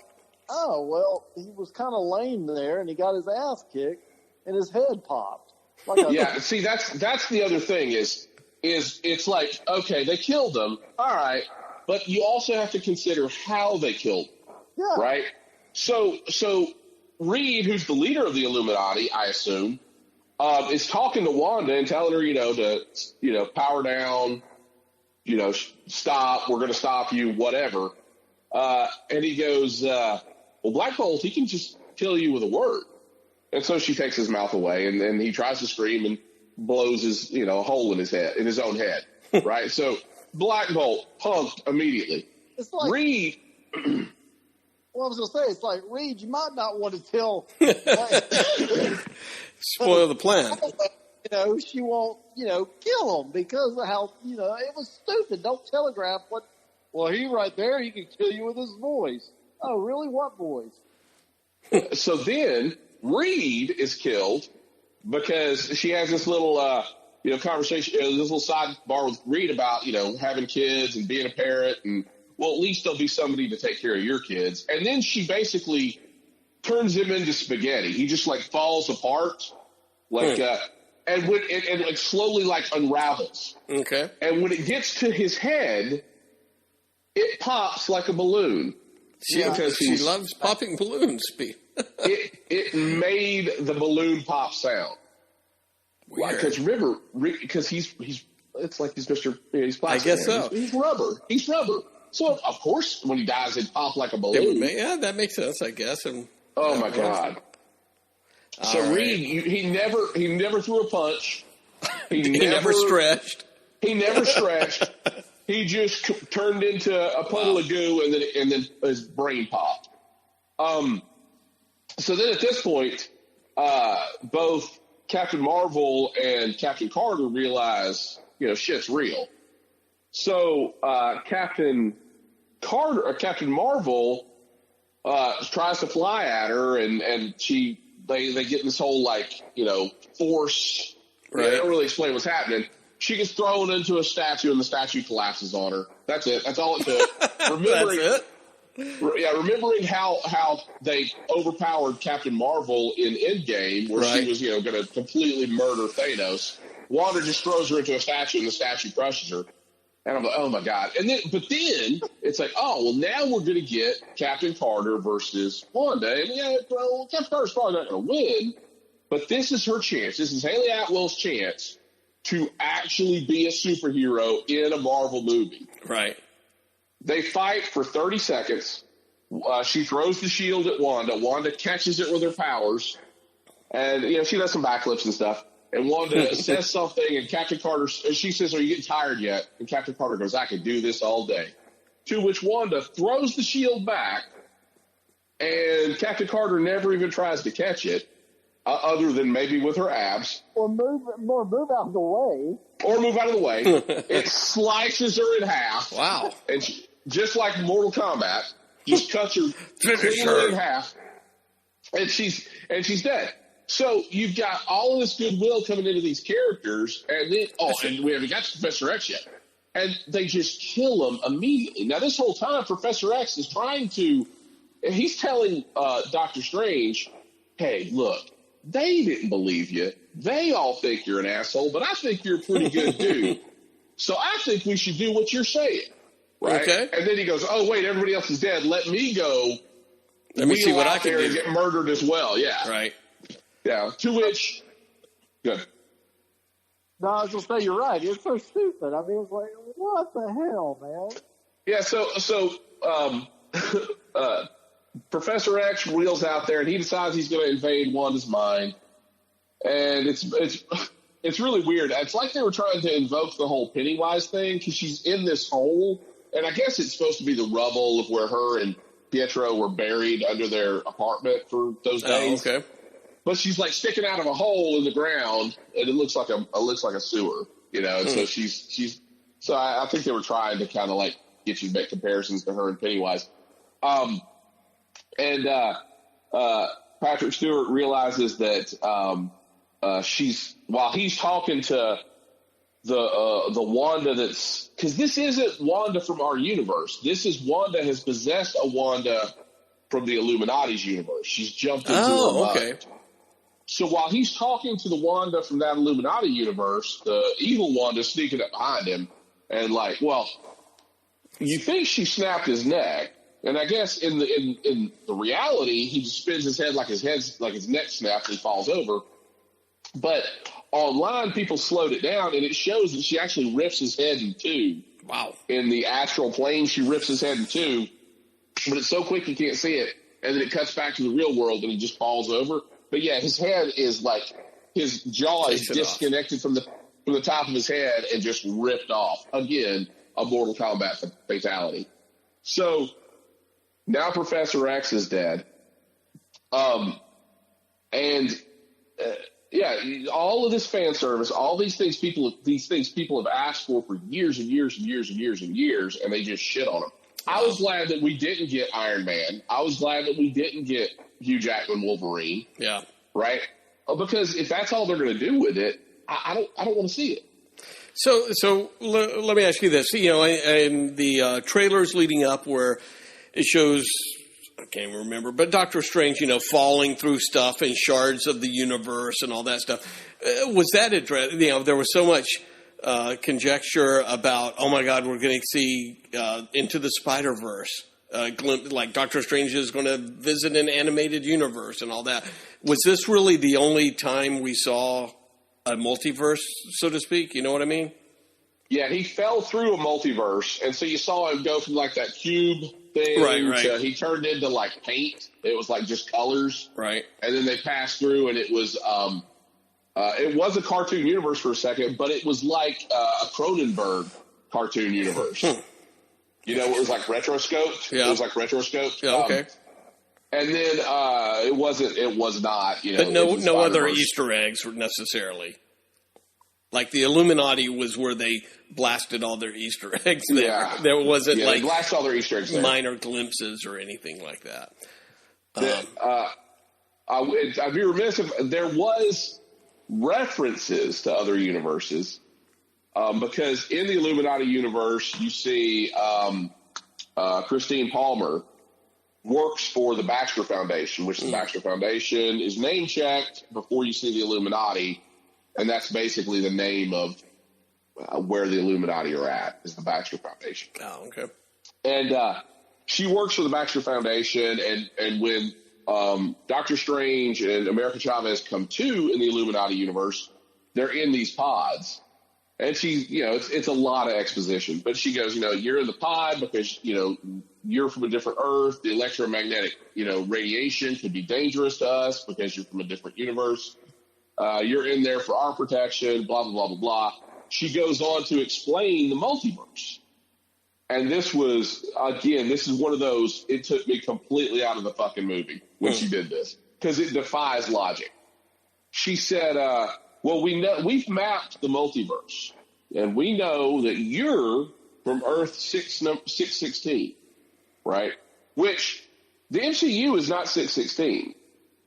oh, well, he was kind of lame there and he got his ass kicked and his head popped. See, that's the other thing is it's like, okay, they killed him. All right. But you also have to consider how they killed him. Yeah. Right. So Reed, who's the leader of the Illuminati, I assume, is talking to Wanda and telling her, to power down, stop, we're going to stop you, whatever. And he goes, well, Black Bolt, he can just kill you with a word. And so she takes his mouth away, and then he tries to scream and blows his, a hole in his own head. Right? So Black Bolt punked immediately. It's like Reed. Well, I was going to say, it's like, Reed, you might not want to tell. Spoil the plan. She won't, kill him because of how, it was stupid. Don't telegraph what. Well, he right there, he can kill you with his voice. Oh, really? What voice? So then Reed is killed because she has this little, conversation, this little sidebar with Reed about, having kids and being a parent and, well, at least there'll be somebody to take care of your kids. And then she basically turns him into spaghetti. He just like falls apart, and like slowly like unravels. Okay. And when it gets to his head, it pops like a balloon. She loves popping balloons. it made the balloon pop sound. Because because he's it's like he's Mr. He's plastic. I guess so. He's rubber. He's rubber. So of course when he dies, it pop like a balloon. That makes sense, I guess. And oh my God. So right. Reed, he never threw a punch. He never stretched. He never stretched. He just turned into a puddle of goo, and then his brain popped. So then at this point, both Captain Marvel and Captain Carter realize, shit's real. So Captain Marvel tries to fly at her, and they get in this whole force. Right. They don't really explain what's happening. She gets thrown into a statue, and the statue collapses on her. That's it. That's all it took. That's it. Remembering how they overpowered Captain Marvel in Endgame, where she was, going to completely murder Thanos. Wanda just throws her into a statue, and the statue crushes her. And I'm like, oh my God. But then it's like, oh, well, now we're going to get Captain Carter versus Wanda. And Captain Carter's probably not going to win, but this is her chance. This is Haley Atwell's chance to actually be a superhero in a Marvel movie. Right. They fight for 30 seconds. She throws the shield at Wanda. Wanda catches it with her powers. And, she does some backflips and stuff. And Wanda says something, and Captain Carter, she says, are you getting tired yet? And Captain Carter goes, I could do this all day. To which Wanda throws the shield back And Captain Carter never even tries to catch it, other than maybe with her abs. Or move out of the way. It slices her in half. Wow. And just like Mortal Kombat, just cuts her cleanly in half. And she's dead. So you've got all of this goodwill coming into these characters, and then and we haven't got to Professor X yet. And they just kill him immediately. Now, this whole time, Professor X is he's telling Doctor Strange, hey, look, they didn't believe you. They all think you're an asshole, but I think you're a pretty good dude. So I think we should do what you're saying. Right? Okay. And then he goes, oh, wait, everybody else is dead. Let me go. Let me see what I can do. And get murdered as well. Yeah. Right. Yeah. To which, good. No, I was going to say, you're right. It's so stupid. I mean, it's like, what the hell, man? Yeah, so Professor X wheels out there, and he decides he's going to invade Wanda's mind. And it's really weird. It's like they were trying to invoke the whole Pennywise thing, because she's in this hole. And I guess it's supposed to be the rubble of where her and Pietro were buried under their apartment for those days. Oh, okay. But she's like sticking out of a hole in the ground, and it looks like a sewer, you know. And so she's. So I think they were trying to kind of like get you to make comparisons to her and Pennywise. And Patrick Stewart realizes that while he's talking to the Wanda because this isn't Wanda from our universe. This is Wanda has possessed a Wanda from the Illuminati's universe. She's jumped into her mind. Okay. So while he's talking to the Wanda from that Illuminati universe, the evil Wanda's sneaking up behind him and like, well, you think she snapped his neck, and I guess in the reality, he just spins his head like his neck snaps and he falls over. But online, people slowed it down, and it shows that she actually rips his head in two. Wow! In the astral plane, she rips his head in two, but it's so quick you can't see it, and then it cuts back to the real world, and he just falls over. But yeah, his head is like his jaw is disconnected from the top of his head and just ripped off. Again, a Mortal Kombat fatality. So now Professor X is dead. Yeah, all of this fan service, all these things people have asked for years and years and years and years and years, and they just shit on them. I was glad that we didn't get Iron Man. I was glad that we didn't get Hugh Jackman Wolverine. Yeah. Right? Because if that's all they're going to do with it, I don't want to see it. So let me ask you this. You know, in the trailers leading up where it shows, I can't remember, but Doctor Strange, you know, falling through stuff and shards of the universe and all that stuff. Was that addressed? You know, there was so much conjecture about, oh my God, we're going to see Into the Spider-Verse. Like Doctor Strange is going to visit an animated universe and all that. Was this really the only time we saw a multiverse, so to speak? You know what I mean? Yeah, he fell through a multiverse, and so you saw him go from like that cube thing to he turned into like paint. It was like just colors, right? And then they passed through, and it was a cartoon universe for a second, but it was like a Cronenberg cartoon universe. You know, it was like rotoscoped. Yeah. It was like rotoscoped. Yeah, okay. And then it was not, you know. But no other Easter eggs necessarily. Like the Illuminati was where they blasted all their Easter eggs there. Yeah. There wasn't they blasted all their Easter eggs there. Minor glimpses or anything like that. I'd be remiss if there was references to other universes. Because in the Illuminati universe, you see Christine Palmer works for the Baxter Foundation, which the Baxter Foundation is name-checked before you see the Illuminati, and that's basically the name of where the Illuminati are at, is the Baxter Foundation. Oh, okay. And she works for the Baxter Foundation, and when Doctor Strange and America Chavez come to in the Illuminati universe, they're in these pods. And she's, you know, it's a lot of exposition, but she goes, you know, you're in the pod because, you know, you're from a different Earth. The electromagnetic, you know, radiation could be dangerous to us because you're from a different universe. You're in there for our protection, blah, blah, blah, blah, blah. She goes on to explain the multiverse. And this was, again, this is one of those, it took me completely out of the fucking movie when she did this, because it defies logic. She said, well, we've mapped the multiverse, and we know that you're from Earth 616, right? Which the MCU is not 616.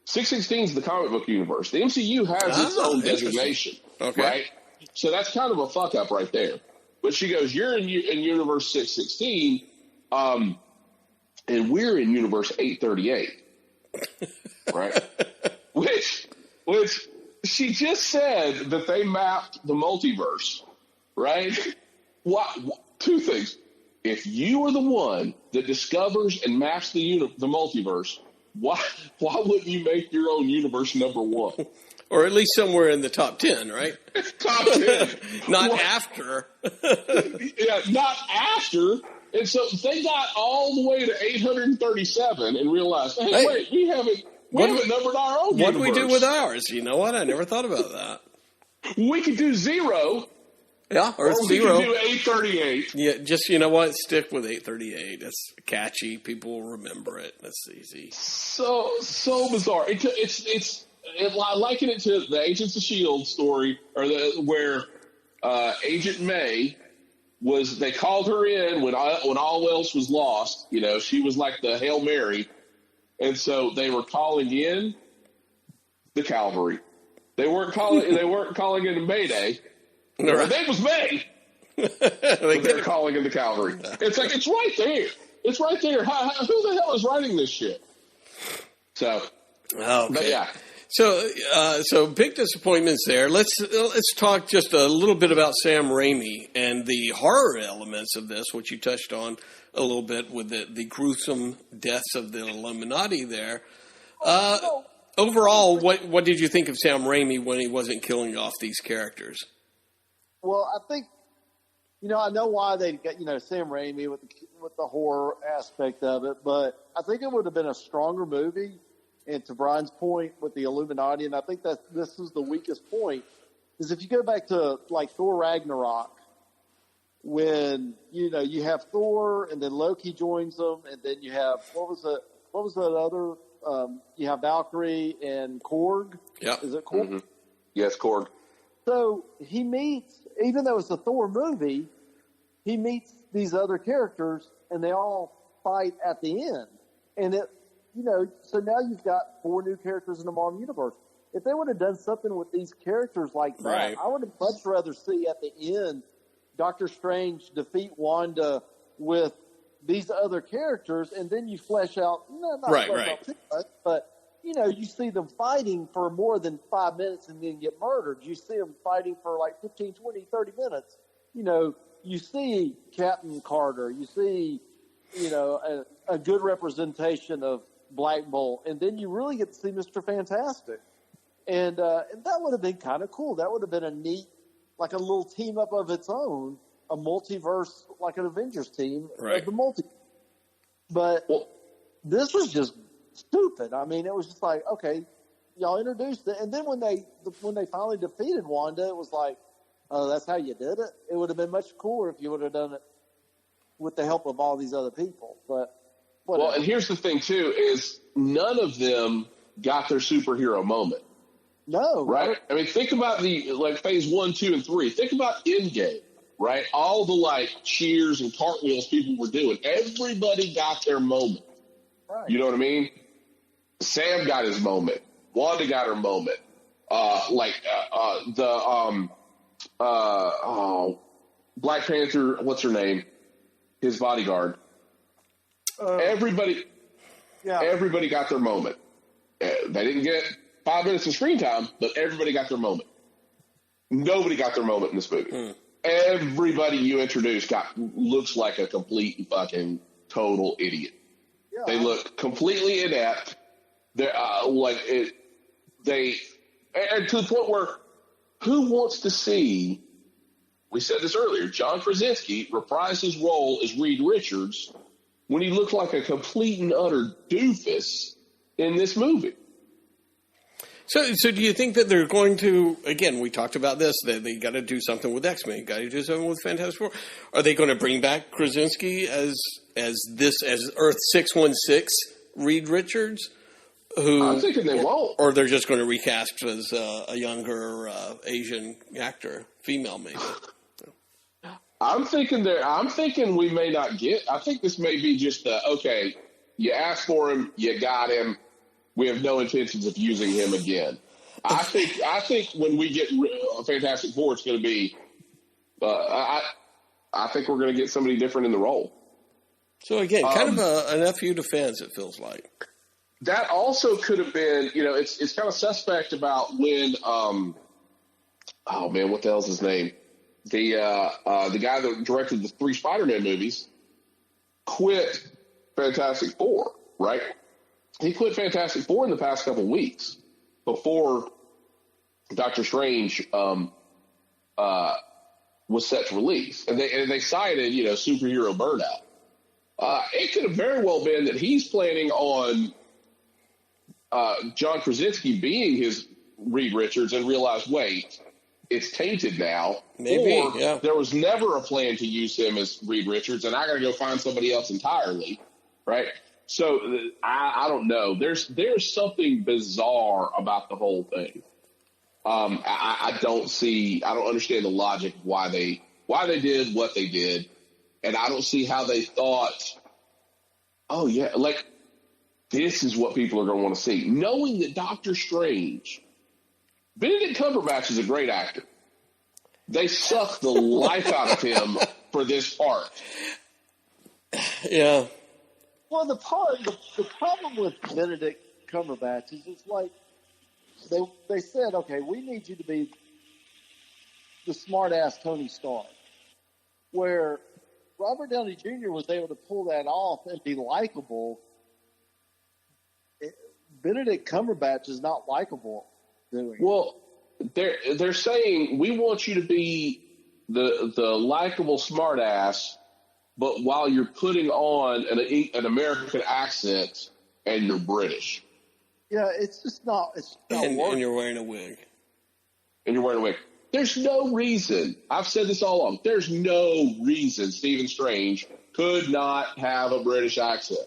616 is the comic book universe. The MCU has its own designation, right? So that's kind of a fuck up right there. But she goes, you're in universe 616, and we're in universe 838, right? Which she just said that they mapped the multiverse, right? Two things. If you are the one that discovers and maps the multiverse, why wouldn't you make your own universe number one? Or at least somewhere in the top 10, right? Top 10. Not after. Yeah, not after. And so they got all the way to 837 and realized, hey, wait, we haven't numbered our own universe. What do we do with ours? You know what? I never thought about that. We could do 0. Yeah, or 0. We could do 838. Yeah, just, you know what? Stick with 838. It's catchy. People will remember it. That's easy. So bizarre. I liken it to the Agents of S.H.I.E.L.D. story, or where Agent May they called her in when all else was lost. You know, she was like the Hail Mary. And so they were calling in the cavalry. They weren't calling in Mayday. No, her name was May. But they were calling in the cavalry. It's like, it's right there. It's right there. Who the hell is writing this shit? So, but yeah. So big disappointments there. Let's talk just a little bit about Sam Raimi and the horror elements of this, which you touched on a little bit with the gruesome deaths of the Illuminati there. Overall, what did you think of Sam Raimi when he wasn't killing off these characters? Well, I think, I know why they got, Sam Raimi with the horror aspect of it, but I think it would have been a stronger movie. And to Brian's point with the Illuminati, and I think that this is the weakest point, is if you go back to like Thor Ragnarok, when you have Thor and then Loki joins them, and then you have what was that other? You have Valkyrie and Korg. Yeah, is it Korg? Mm-hmm. Yes, Korg. So he meets, even though it's a Thor movie, he meets these other characters, and they all fight at the end, and it. So now you've got 4 new characters in the Marvel Universe. If they would have done something with these characters like that, right. I would have much rather see at the end Doctor Strange defeat Wanda with these other characters, and then you flesh out, not flesh out too much, but, you see them fighting for more than 5 minutes and then get murdered. You see them fighting for like 15, 20, 30 minutes. You see Captain Carter. You see, a good representation of Black Bolt, and then you really get to see Mr. Fantastic, and that would have been kind of cool. That would have been a neat, like a little team up of its own, a multiverse, like an Avengers team of the multi. But this was just stupid. I mean, it was just like, okay, y'all introduced it, and then when they finally defeated Wanda, it was like, oh, that's how you did it. It would have been much cooler if you would have done it with the help of all these other people, but. Whatever. Well, and here's the thing, too, is none of them got their superhero moment. No. Right? I mean, think about phase 1, 2, and 3. Think about Endgame, right? All the, cheers and cartwheels people were doing. Everybody got their moment. Right. You know what I mean? Sam got his moment. Wanda got her moment. Black Panther, what's her name? His bodyguard. Everybody got their moment. They didn't get 5 minutes of screen time, but everybody got their moment. Nobody got their moment in this movie. Everybody you introduced looks like a complete fucking total idiot. Yeah. They look completely inept. They're and to the point where who wants to see? We said this earlier. John Krasinski reprised his role as Reed Richards when he looked like a complete and utter doofus in this movie. So do you think that they're going to, again, we talked about this, that they got to do something with X-Men, got to do something with Fantastic Four. Are they going to bring back Krasinski as Earth 616 Reed Richards? I'm thinking they won't. Or they're just going to recast as a younger Asian actor, female maybe. I'm thinking we may not get. I think this may be just okay. You asked for him, you got him. We have no intentions of using him again. I think when we get Fantastic Four, it's going to be. I think we're going to get somebody different in the role. So again, kind of an FU to fans. It feels like that also could have been. It's kind of suspect about when. Oh man, what the hell's his name? The guy that directed the 3 Spider-Man movies quit Fantastic Four, right? He quit Fantastic Four in the past couple of weeks before Doctor Strange was set to release, and they cited superhero burnout. It could have very well been that he's planning on John Krasinski being his Reed Richards and realized, wait, it's tainted now. Maybe, or there was never a plan to use him as Reed Richards, and I got to go find somebody else entirely, right? So I don't know. There's something bizarre about the whole thing. I don't understand the logic of why they did what they did, and I don't see how they thought, oh yeah, like this is what people are going to want to see. Knowing that Doctor Strange, Benedict Cumberbatch is a great actor. They suck the life out of him for this part. Yeah. Well, the problem with Benedict Cumberbatch is it's like they said, okay, we need you to be the smart-ass Tony Stark, where Robert Downey Jr. was able to pull that off and be likable. Benedict Cumberbatch is not likable doing it. Well, they're saying we want you to be the likable smart-ass, but while you're putting on an American accent and you're British. Yeah, it's just not. It's not and working. you're wearing a wig. There's no reason. I've said this all along. There's no reason Stephen Strange could not have a British accent.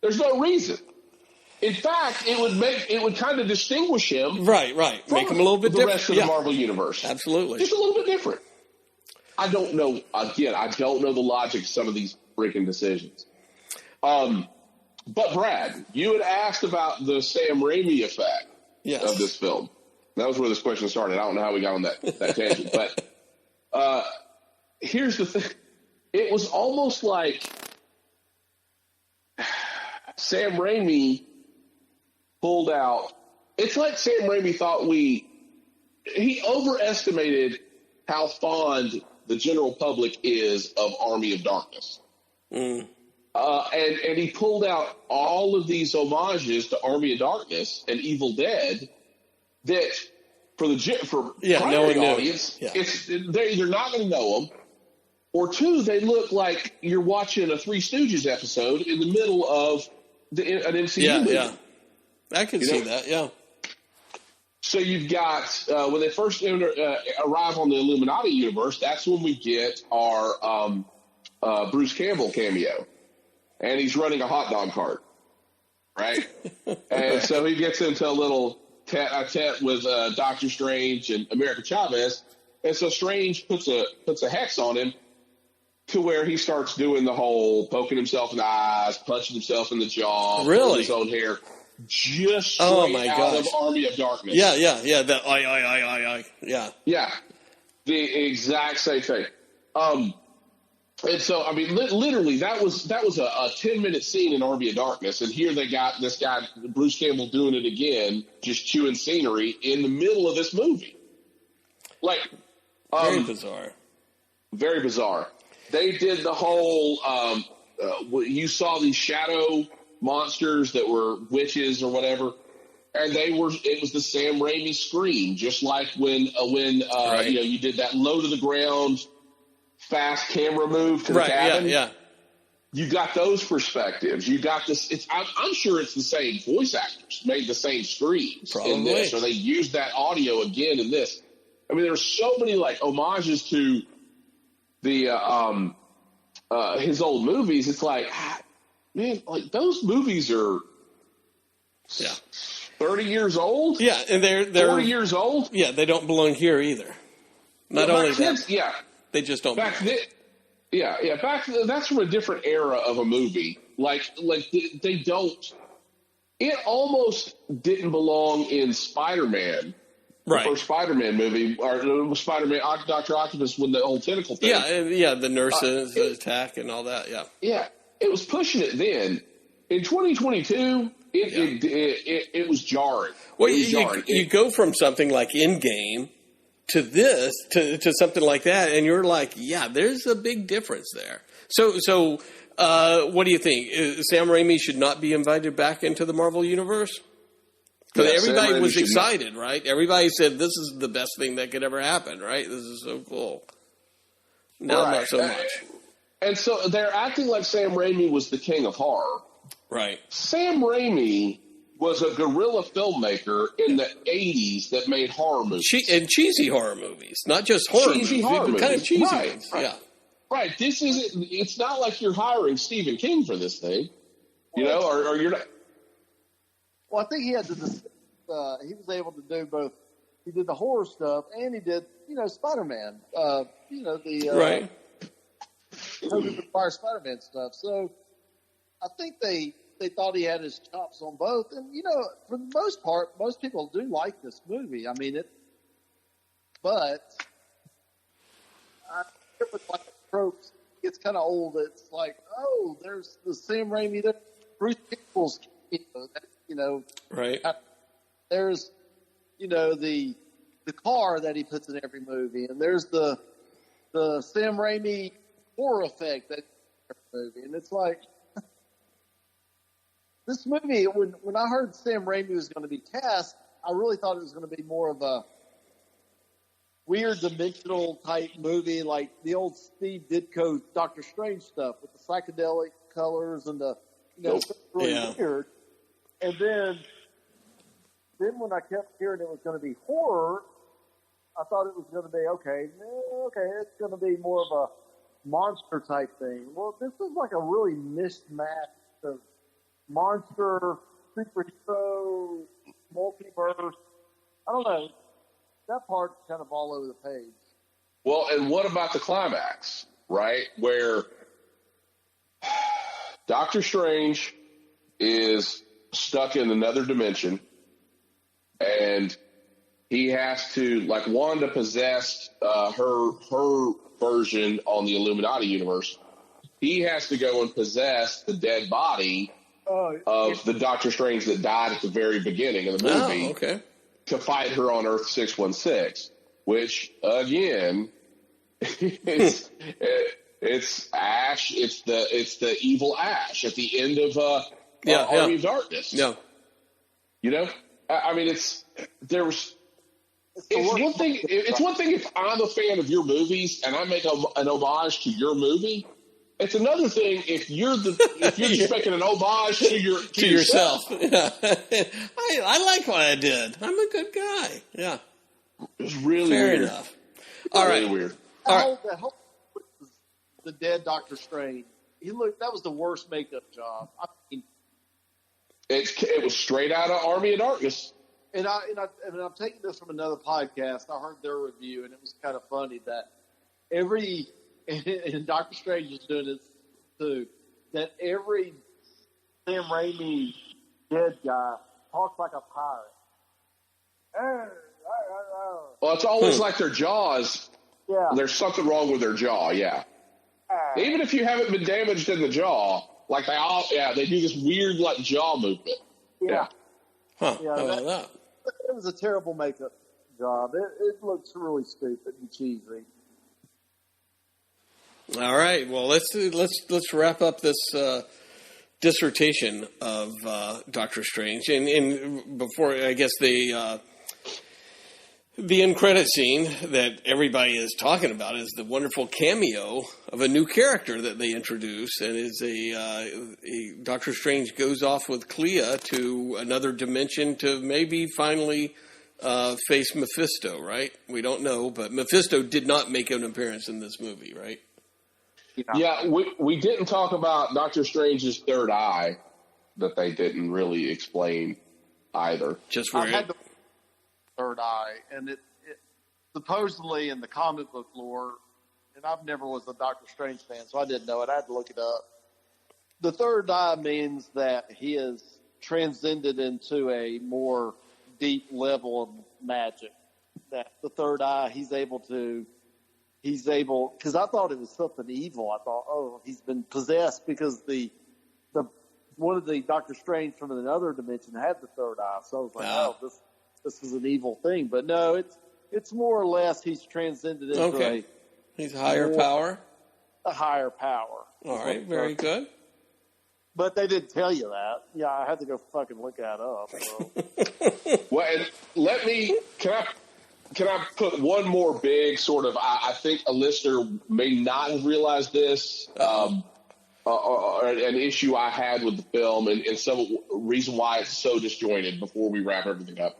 There's no reason. In fact, it would kind of distinguish him. Right. Make him a little bit different. The rest of the Marvel universe. Absolutely. Just a little bit different. I don't know. Again, I don't know the logic of some of these freaking decisions. But Brad, you had asked about the Sam Raimi effect of this film. That was where this question started. I don't know how we got on that tangent. But here's the thing. It was almost like Sam Raimi pulled out. It's like Sam Raimi thought he overestimated how fond the general public is of Army of Darkness. And he pulled out all of these homages to Army of Darkness and Evil Dead that for primary audience, they're either not going to know them, or two, they look like you're watching a Three Stooges episode in the middle of an MCU movie. Yeah. I can see that, yeah. So you've got, when they first arrive on the Illuminati universe, that's when we get our Bruce Campbell cameo. And he's running a hot dog cart, right? And so he gets into a little tete with Doctor Strange and America Chavez. And so Strange puts a hex on him to where he starts doing the whole poking himself in the eyes, punching himself in the jaw, really? His own hair. Just straight out of Army of Darkness. Yeah. That I. Yeah. The exact same thing. And so, I mean, literally, that was a 10-minute scene in Army of Darkness, and here they got this guy, Bruce Campbell, doing it again, just chewing scenery in the middle of this movie. Like, very bizarre. Very bizarre. They did the whole, you saw these shadow monsters that were witches or whatever, and it was the Sam Raimi scream, just like when you did that low to the ground fast camera move to the cabin. Yeah. you got those perspectives. You got this. I'm sure it's the same voice actors made the same screams in this, or they used that audio again in this. I mean, there's so many like homages to the his old movies. It's like, man, like those movies are 30 years old. Yeah, and they're 40 years old. Yeah, they don't belong here either. Not only that, they just don't. Back then, that's from a different era of a movie. Like they don't. It almost didn't belong in Spider-Man. Right. The first Spider-Man movie, or Spider-Man, Dr. Octopus, when the whole tentacle thing. Yeah, the nurses attack and all that, Yeah, it was pushing it then. In 2022, it was jarring. Well, you go from something like Endgame to this, to something like that, and you're like, yeah, there's a big difference there. So what do you think? Sam Raimi should not be invited back into the Marvel Universe? Because everybody was excited, right? Everybody said this is the best thing that could ever happen, right? This is so cool. Now, not so much. And so they're acting like Sam Raimi was the king of horror. Right. Sam Raimi was a guerrilla filmmaker in the 80s that made horror movies. And cheesy horror movies. Not just horror movies, but kind of cheesy ones. Right. Yeah. Right. It's not like you're hiring Stephen King for this thing, or you're not. Well, I think he had he was able to do both. He did the horror stuff, and he did, Spider-Man. Right. Tobey Maguire Spider-Man stuff. So I think they thought he had his chops on both, and for the most part, most people do like this movie. I mean but with like tropes, it's kind of old. It's like, oh, there's the Sam Raimi, there's Bruce Campbell's. Right. There's, the car that he puts in every movie, and there's the Sam Raimi horror effect that every movie, and it's like this movie. When I heard Sam Raimi was going to be cast, I really thought it was going to be more of a weird dimensional type movie, like the old Steve Ditko Doctor Strange stuff with the psychedelic colors and the really weird. And then when I kept hearing it was going to be horror, I thought it was going to be, it's going to be more of a monster type thing. Well, this is like a really mishmash of monster, superhero, multiverse. I don't know. That part's kind of all over the page. Well, and what about the climax, right? Where Doctor Strange is stuck in another dimension, and he has to, like Wanda possessed her version on the Illuminati universe. He has to go and possess the dead body of the Doctor Strange that died at the very beginning of the movie to fight her on Earth 616, which again, it's Ash. It's the evil Ash at the end of Army of Darkness. Yeah. I mean, it's one thing. It's one thing if I'm a fan of your movies and I make an homage to your movie. It's another thing if you're just making an homage to yourself. Yeah. I like what I did. I'm a good guy. Yeah. It's really fair weird. enough. All right. Really weird. That whole the dead Doctor Strange. That was the worst makeup job. I mean, it was straight out of Army of Darkness. And I'm taking this from another podcast. I heard their review, and it was kind of funny that and Doctor Strange is doing this too, that every Sam Raimi dead guy talks like a pirate. Well, it's always like their jaws. Yeah. There's something wrong with their jaw, yeah. Even if you haven't been damaged in the jaw, like they do this weird like jaw movement. Yeah. Huh. Yeah, how about that? It was a terrible makeup job. It looks really stupid and cheesy. All right. Well, let's wrap up this dissertation of Doctor Strange, and before I guess The end credit scene that everybody is talking about is the wonderful cameo of a new character that they introduce, and is a Doctor Strange goes off with Clea to another dimension to maybe finally face Mephisto, right? We don't know, but Mephisto did not make an appearance in this movie, right? Yeah, we didn't talk about Doctor Strange's third eye that they didn't really explain either. Just where I had the third eye, and it supposedly in the comic book lore, and I've never was a Doctor Strange fan, so I didn't know it. I had to look it up. The third eye means that he has transcended into a more deep level of magic. That the third eye, he's able, because I thought it was something evil. I thought, oh, he's been possessed because the one of the Doctor Strange from another dimension had the third eye. So I was like, oh, this is an evil thing. But no, it's more or less he's transcended into he's a higher power. A higher power. All right, very good. But they didn't tell you that. Yeah, I had to go fucking look that up. So. Well, and can I put one more big sort of, I think a listener may not have realized this, an issue I had with the film and some reason why it's so disjointed before we wrap everything up.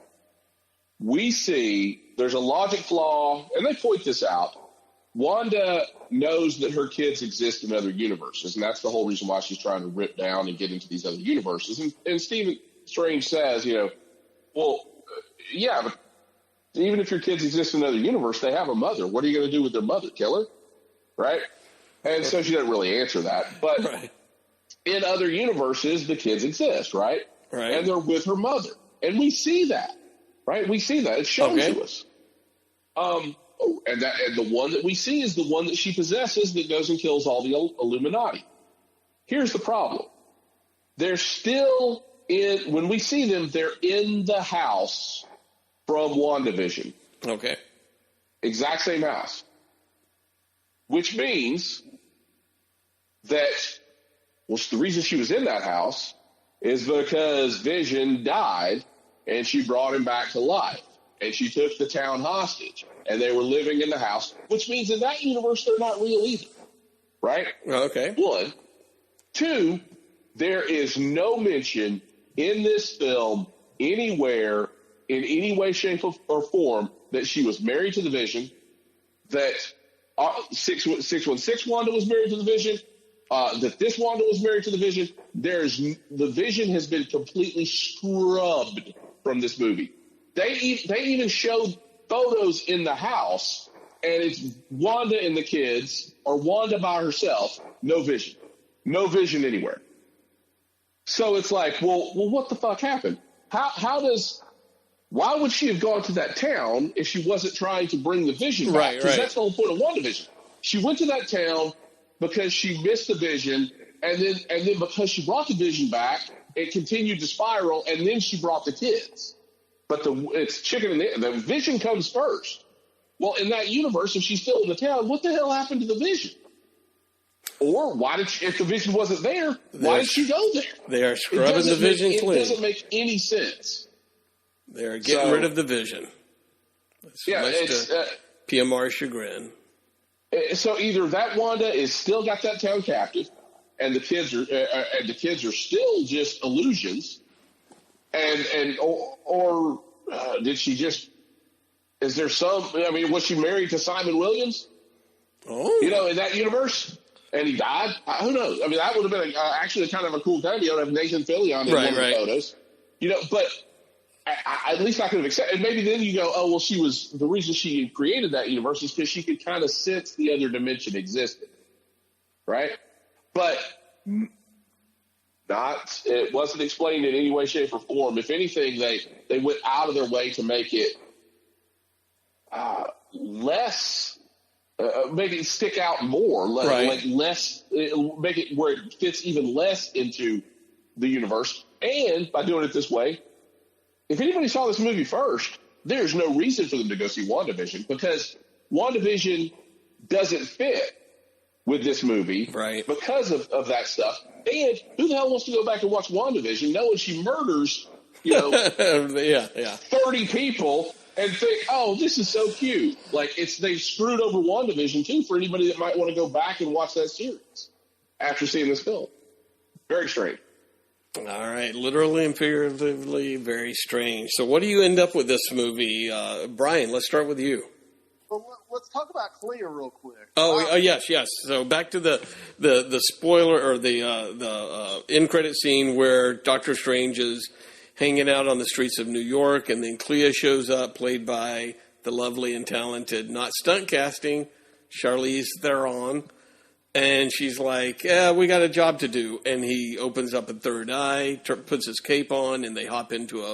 We see there's a logic flaw, and they point this out. Wanda knows that her kids exist in other universes, and that's the whole reason why she's trying to rip down and get into these other universes. And Stephen Strange says, well, yeah, but even if your kids exist in another universe, they have a mother. What are you going to do with their mother? Kill her? Right? And so she doesn't really answer that. But in other universes, the kids exist, right? Right. And they're with her mother. And we see that, right? We see that. It's shown to us. And the one that we see is the one that she possesses that goes and kills all the Illuminati. Here's the problem. They're still when we see them, they're in the house from WandaVision. Okay. Exact same house. Which means that, the reason she was in that house is because Vision died and she brought him back to life. And she took the town hostage. And they were living in the house, which means in that universe they're not real either. Right? Okay. 1. 2, there is no mention in this film anywhere in any way, shape, or form that she was married to the Vision, that 616 Wanda was married to the Vision, that this Wanda was married to the Vision. The Vision has been completely scrubbed from this movie. They even showed photos in the house, and it's Wanda and the kids, or Wanda by herself, no Vision. No Vision anywhere. So it's like, well, what the fuck happened? Why would she have gone to that town if she wasn't trying to bring the Vision back? Because that's the whole point of WandaVision. She went to that town because she missed the Vision, and then because she brought the Vision back, it continued to spiral, and then she brought the kids. But it's chicken and the Vision comes first. Well, in that universe, if she's still in the town, what the hell happened to the Vision? Or if the Vision wasn't there, why did she go there? They are scrubbing the Vision clean. It doesn't make any sense. They're getting rid of the Vision. It's PMR chagrin. So either that Wanda is still got that town captive, and the kids are still just illusions, or did she just? Is there some? I mean, was she married to Simon Williams? Oh, in that universe, and he died. Who knows? I mean, that would have been actually kind of a cool cameo to have Nathan Fillion in one of the photos. But at least I could have accepted. And maybe then you go, oh well, the reason she created that universe is because she could kind of sense the other dimension existed, right? But it wasn't explained in any way, shape, or form. If anything, they went out of their way to make it less, make it stick out more, like less, make it where it fits even less into the universe. And by doing it this way, if anybody saw this movie first, there's no reason for them to go see WandaVision, because WandaVision doesn't fit with this movie because of that stuff. And who the hell wants to go back and watch WandaVision knowing she murders, 30 people and think, oh, this is so cute. Like they screwed over WandaVision too for anybody that might want to go back and watch that series after seeing this film. Very strange. All right, literally and figuratively, very strange. So, what do you end up with this movie, Brian? Let's start with you. Well, let's talk about Clea real quick. Yes. So back to the spoiler or the end credit scene where Doctor Strange is hanging out on the streets of New York, and then Clea shows up, played by the lovely and talented, not stunt casting, Charlize Theron. And she's like, yeah, we got a job to do. And he opens up a third eye, puts his cape on, and they hop into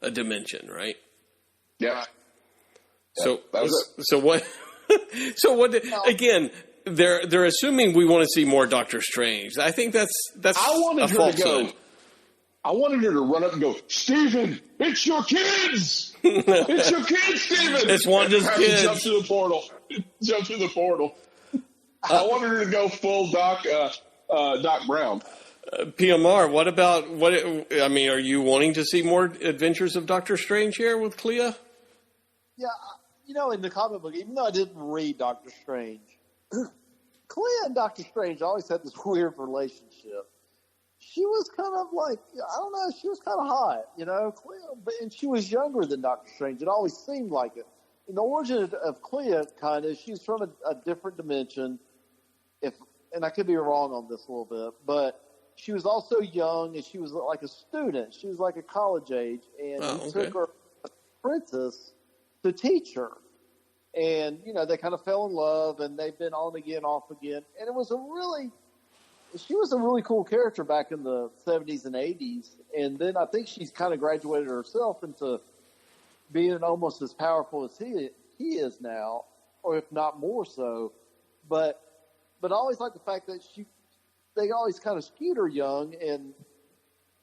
a dimension, right? Yeah. So what? So what? Again, they're assuming we want to see more Doctor Strange. I think that's I wanted a her false to go. sign. I wanted her to run up and go, Steven, it's your kids! It's your kids, Steven! It's Wanda's kids. Jump to the portal. I wanted her to go full Doc Brown. PMR, what about I mean, are you wanting to see more adventures of Doctor Strange here with Clea? Yeah, in the comic book, even though I didn't read Doctor Strange, Clea and Doctor Strange always had this weird relationship. She was kind of like, I don't know, she was kind of hot, Clea, and she was younger than Doctor Strange. It always seemed like it. In the origin of Clea, kind of, she's from a different dimension. And I could be wrong on this a little bit, but she was also young, and she was like a student. She was like a college age, and he took her apprentice to teach her. And, they kind of fell in love, and they've been on again, off again. And she was a really cool character back in the 70s and 80s. And then I think she's kind of graduated herself into being almost as powerful as he is now, or if not more so. But I always like the fact that they always kind of skewed her young, and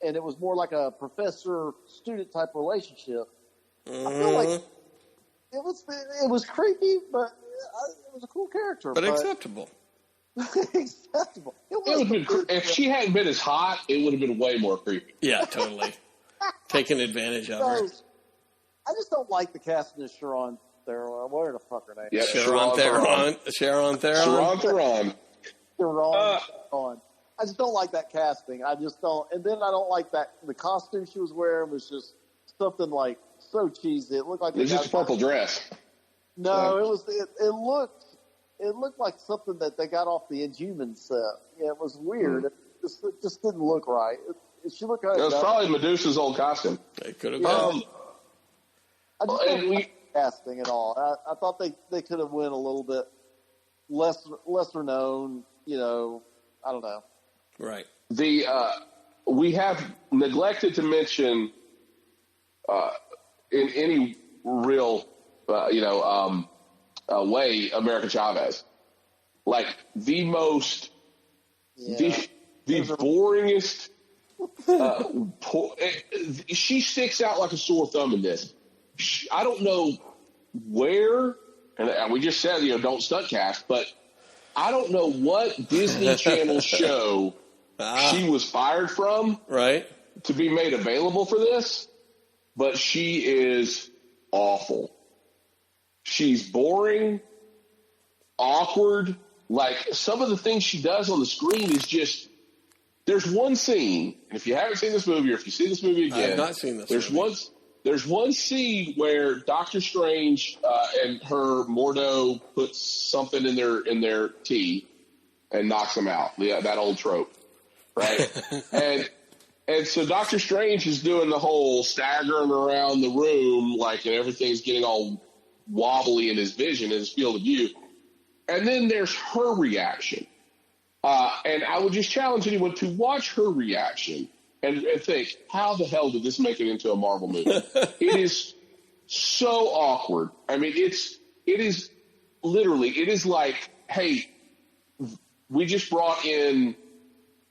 it was more like a professor-student type relationship. I feel like it was creepy, but it was a cool character. But acceptable. Acceptable. If she hadn't been as hot, it would have been way more creepy. Yeah, totally. Taking advantage of her. I just don't like the casting of Sharon Theron. What the fuck her name? Yeah, Sharon Theron. I just don't like that casting. I just don't. And then I don't like that the costume she was wearing was just something like so cheesy. It looked like it's just a purple dress. No, it looked like something that they got off the Inhuman set. Yeah, it was weird. It just didn't look right. She looked like it was probably Medusa's old costume. It could have been. I just don't like casting at all. I thought they could have went a little bit lesser known. I don't know. Right. We have neglected to mention in any real way America Chavez, like the most the boringest. She sticks out like a sore thumb in this. I don't know where, and we just said, don't stunt cast, but I don't know what Disney Channel show she was fired from, right, to be made available for this, but she is awful. She's boring, awkward. Like, some of the things she does on the screen is just, there's one scene, and if you haven't seen this movie, or if you see this movie again, I have not seen this movie. There's one scene where Doctor Strange and her Mordo puts something in their tea and knocks them out. That old trope, right? and so Doctor Strange is doing the whole staggering around the room, and everything's getting all wobbly in his vision, in his field of view. And then there's her reaction. And I would just challenge anyone to watch her reaction and think, how the hell did this make it into a Marvel movie? It is so awkward. I mean, it is like, hey, we just brought in,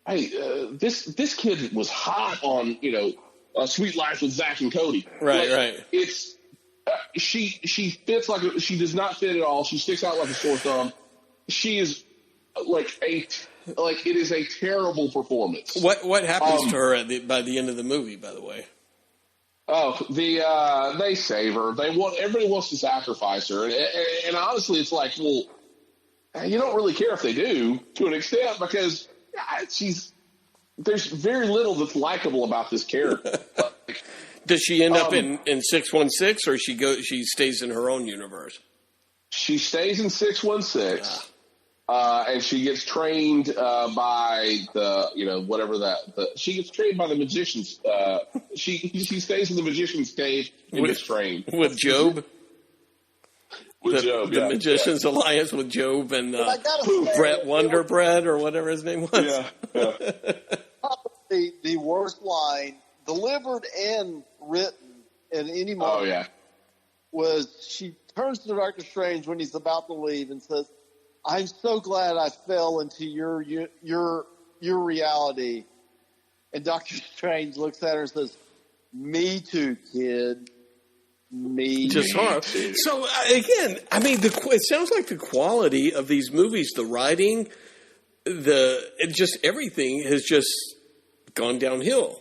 this kid was hot on, Sweet Life with Zach and Cody. Right. It's, she fits she does not fit at all. She sticks out like a sore thumb. She is it is a terrible performance. What happens to her by the end of the movie, by the way? Oh, they save her. Everybody wants to sacrifice her, and honestly, it's like, well, you don't really care if they do to an extent because there's very little that's likable about this character. Does she end up in 616, or she stays in her own universe? She stays in 616. And she gets trained by she gets trained by the magicians. She stays in the magician's cave and gets trained with Job. The Magician's Alliance with Job and Brett Wonderbread or whatever his name was. Yeah. The worst line delivered and written in any moment was she turns to Doctor Strange when he's about to leave and says, "I'm so glad I fell into your reality." And Doctor Strange looks at her and says, "Me too, kid. Me just horror." So again, I mean, it sounds like the quality of these movies, the writing, just everything has just gone downhill.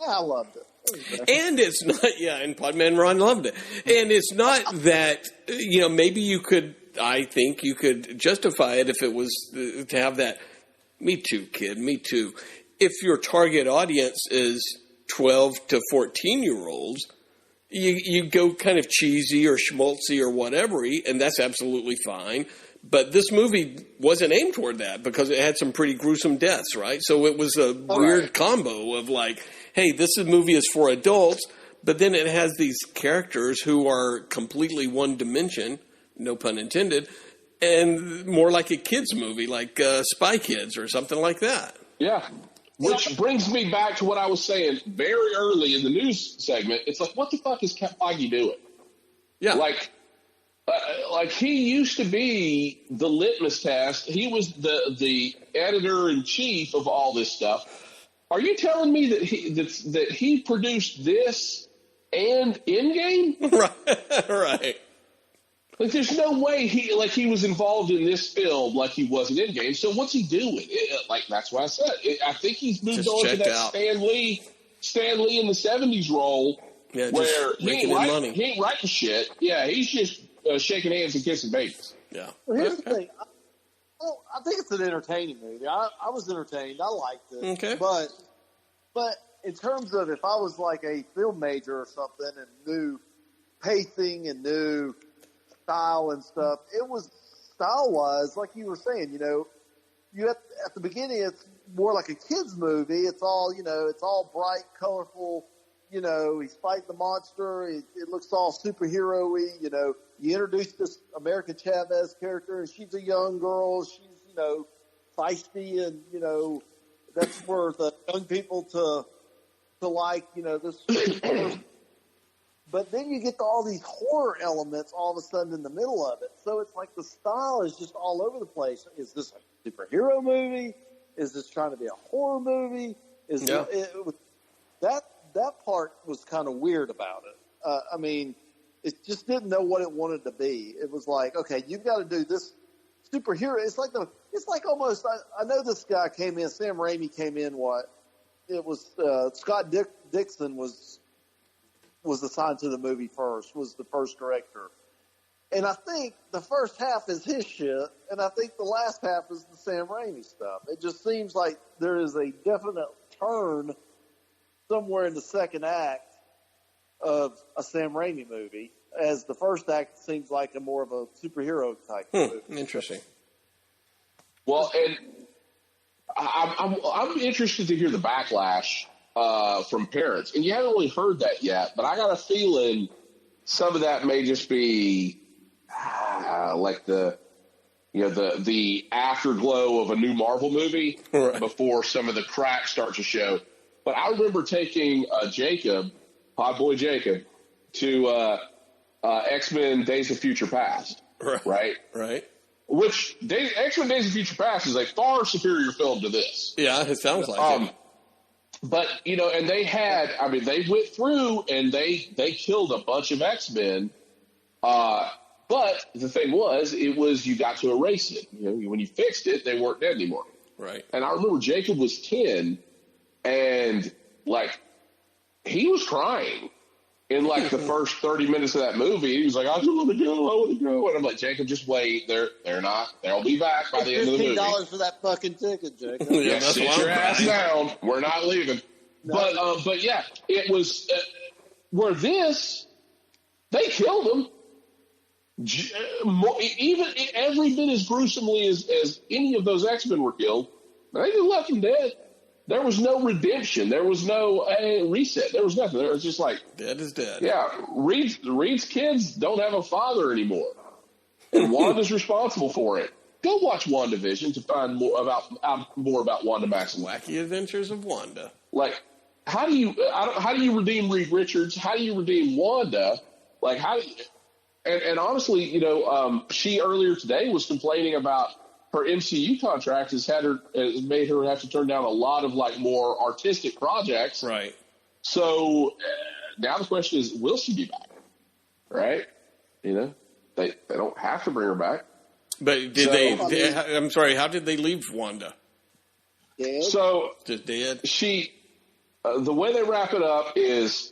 I loved it. And it's not, and Podman Ron loved it. And it's not that, maybe I think you could justify it if it was to have that, "Me too, kid, me too." If your target audience is 12 to 14-year-olds, you go kind of cheesy or schmaltzy or whatever, and that's absolutely fine. But this movie wasn't aimed toward that because it had some pretty gruesome deaths, right? So it was a weird combo of like, hey, this movie is for adults, but then it has these characters who are completely one dimension, no pun intended, and more like a kid's movie, like Spy Kids or something like that. Yeah. Which brings me back to what I was saying very early in the news segment. It's like, what the fuck is Feige doing? Yeah. Like he used to be the litmus test. He was the editor-in-chief of all this stuff. Are you telling me that he produced this and Endgame? Right. Like, there's no way he was involved in this film like he was in Endgame. So what's he doing? That's what I said. I think he's moved on to that Stan Lee in the 70s role, where he ain't writing shit. Yeah, he's just shaking hands and kissing babies. Yeah. Well, here's the thing. I think it's an entertaining movie. I was entertained. I liked it. Okay. But in terms of if I was like a film major or something and knew pacing and knew style and stuff, it was style-wise, like you were saying, you at the beginning it's more like a kid's movie. It's all, it's all bright, colorful. He's fighting the monster. It looks all superhero-y. You introduce this America Chavez character, and she's a young girl. She's, feisty, and, that's for the young people to like, this person. But then you get to all these horror elements all of a sudden in the middle of it. So it's like the style is just all over the place. Is this a superhero movie? Is this trying to be a horror movie? That part was kind of weird about it. It just didn't know what it wanted to be. It was like, okay, you've got to do this superhero. It's like almost. I know this guy came in. Sam Raimi came in. It was Scott Dixon was assigned to the movie first. Was the first director, and I think the first half is his shit, and I think the last half is the Sam Raimi stuff. It just seems like there is a definite turn somewhere in the second act of a Sam Raimi movie, as the first act seems like a more of a superhero type movie. Interesting. Well, and I'm interested to hear the backlash from parents, and you haven't really heard that yet. But I got a feeling some of that may just be like the afterglow of a new Marvel movie before some of the cracks start to show. But I remember taking Jacob, Podboy Jacob, to X-Men Days of Future Past. Right. Which X-Men Days of Future Past is a far superior film to this. Yeah, it sounds like it. But, and they went through and they killed a bunch of X-Men. But the thing was, you got to erase it. When you fixed it, they weren't dead anymore. Right. And I remember Jacob was 10 and he was crying in like the first 30 minutes of that movie. He was like, I just want to go, I want to go. And I'm like, Jacob, just wait. They're not. They'll be back by the end of the movie. $15 for that fucking ticket, Jacob. Yeah, sit your ass down. We're not leaving. No. But yeah, it was where this, they killed him. Even every bit as gruesomely as any of those X-Men were killed, they just left him dead. There was no redemption. There was no reset. There was nothing. There was just like dead is dead. Yeah, Reed's kids don't have a father anymore, and Wanda's responsible for it. Go watch WandaVision to find more about Wanda Maximoff. Wacky Adventures of Wanda. Like, how do you redeem Reed Richards? How do you redeem Wanda? Like, how do you, and honestly, she earlier today was complaining about her MCU contract has made her have to turn down a lot of like more artistic projects. Right. So now the question is, will she be back? Right. They don't have to bring her back. But I'm sorry. How did they leave Wanda? Dead. So just dead. The way they wrap it up is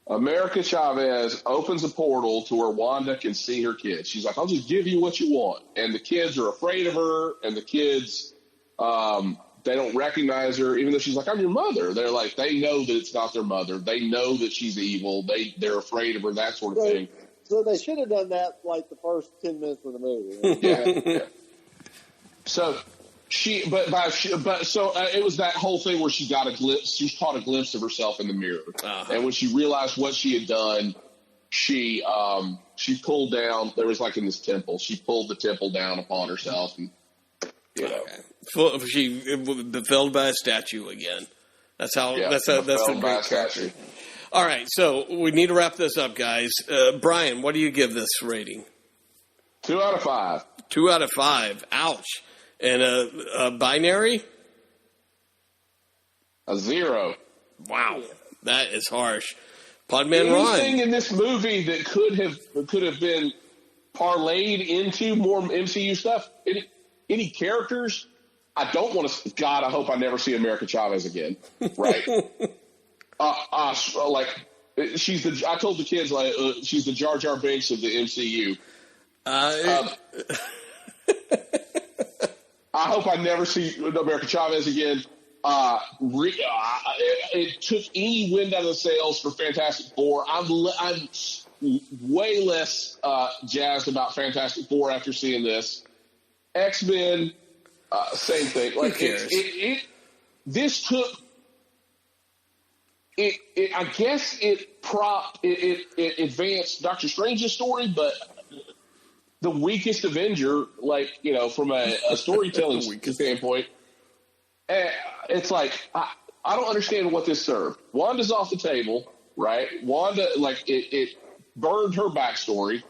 America Chavez opens a portal to where Wanda can see her kids. She's like, I'll just give you what you want. And the kids are afraid of her, and the kids, they don't recognize her, even though she's like, I'm your mother. They're like, they know that it's not their mother. They know that she's evil. They're afraid of her, that sort of thing. So they should have done that like the first 10 minutes of the movie. Yeah. So it was that whole thing where she got a glimpse. She caught a glimpse of herself in the mirror, and when she realized what she had done, she pulled down. There was like in this temple, she pulled the temple down upon herself, and she felled by a statue again. That's how. Yeah, that's a great statue. All right, so we need to wrap this up, guys. Brian, what do you give this rating? 2 out of 5. 2 out of 5. Ouch. And a binary? A 0. Wow, that is harsh. Podman Ron. Anything in this movie that could have been parlayed into more MCU stuff? Any characters? I don't want to. God, I hope I never see America Chavez again. Right? Like she's the. I told the kids like she's the Jar Jar Binks of the MCU. I hope I never see America Chavez again. It took any wind out of the sails for Fantastic Four. I'm way less jazzed about Fantastic Four after seeing this. X-Men, same thing. Like this took. I guess it advanced Doctor Strange's story, but the weakest Avenger, from a storytelling standpoint, it's like I don't understand what this served. Wanda's off the table, right? Wanda, it burned her backstory.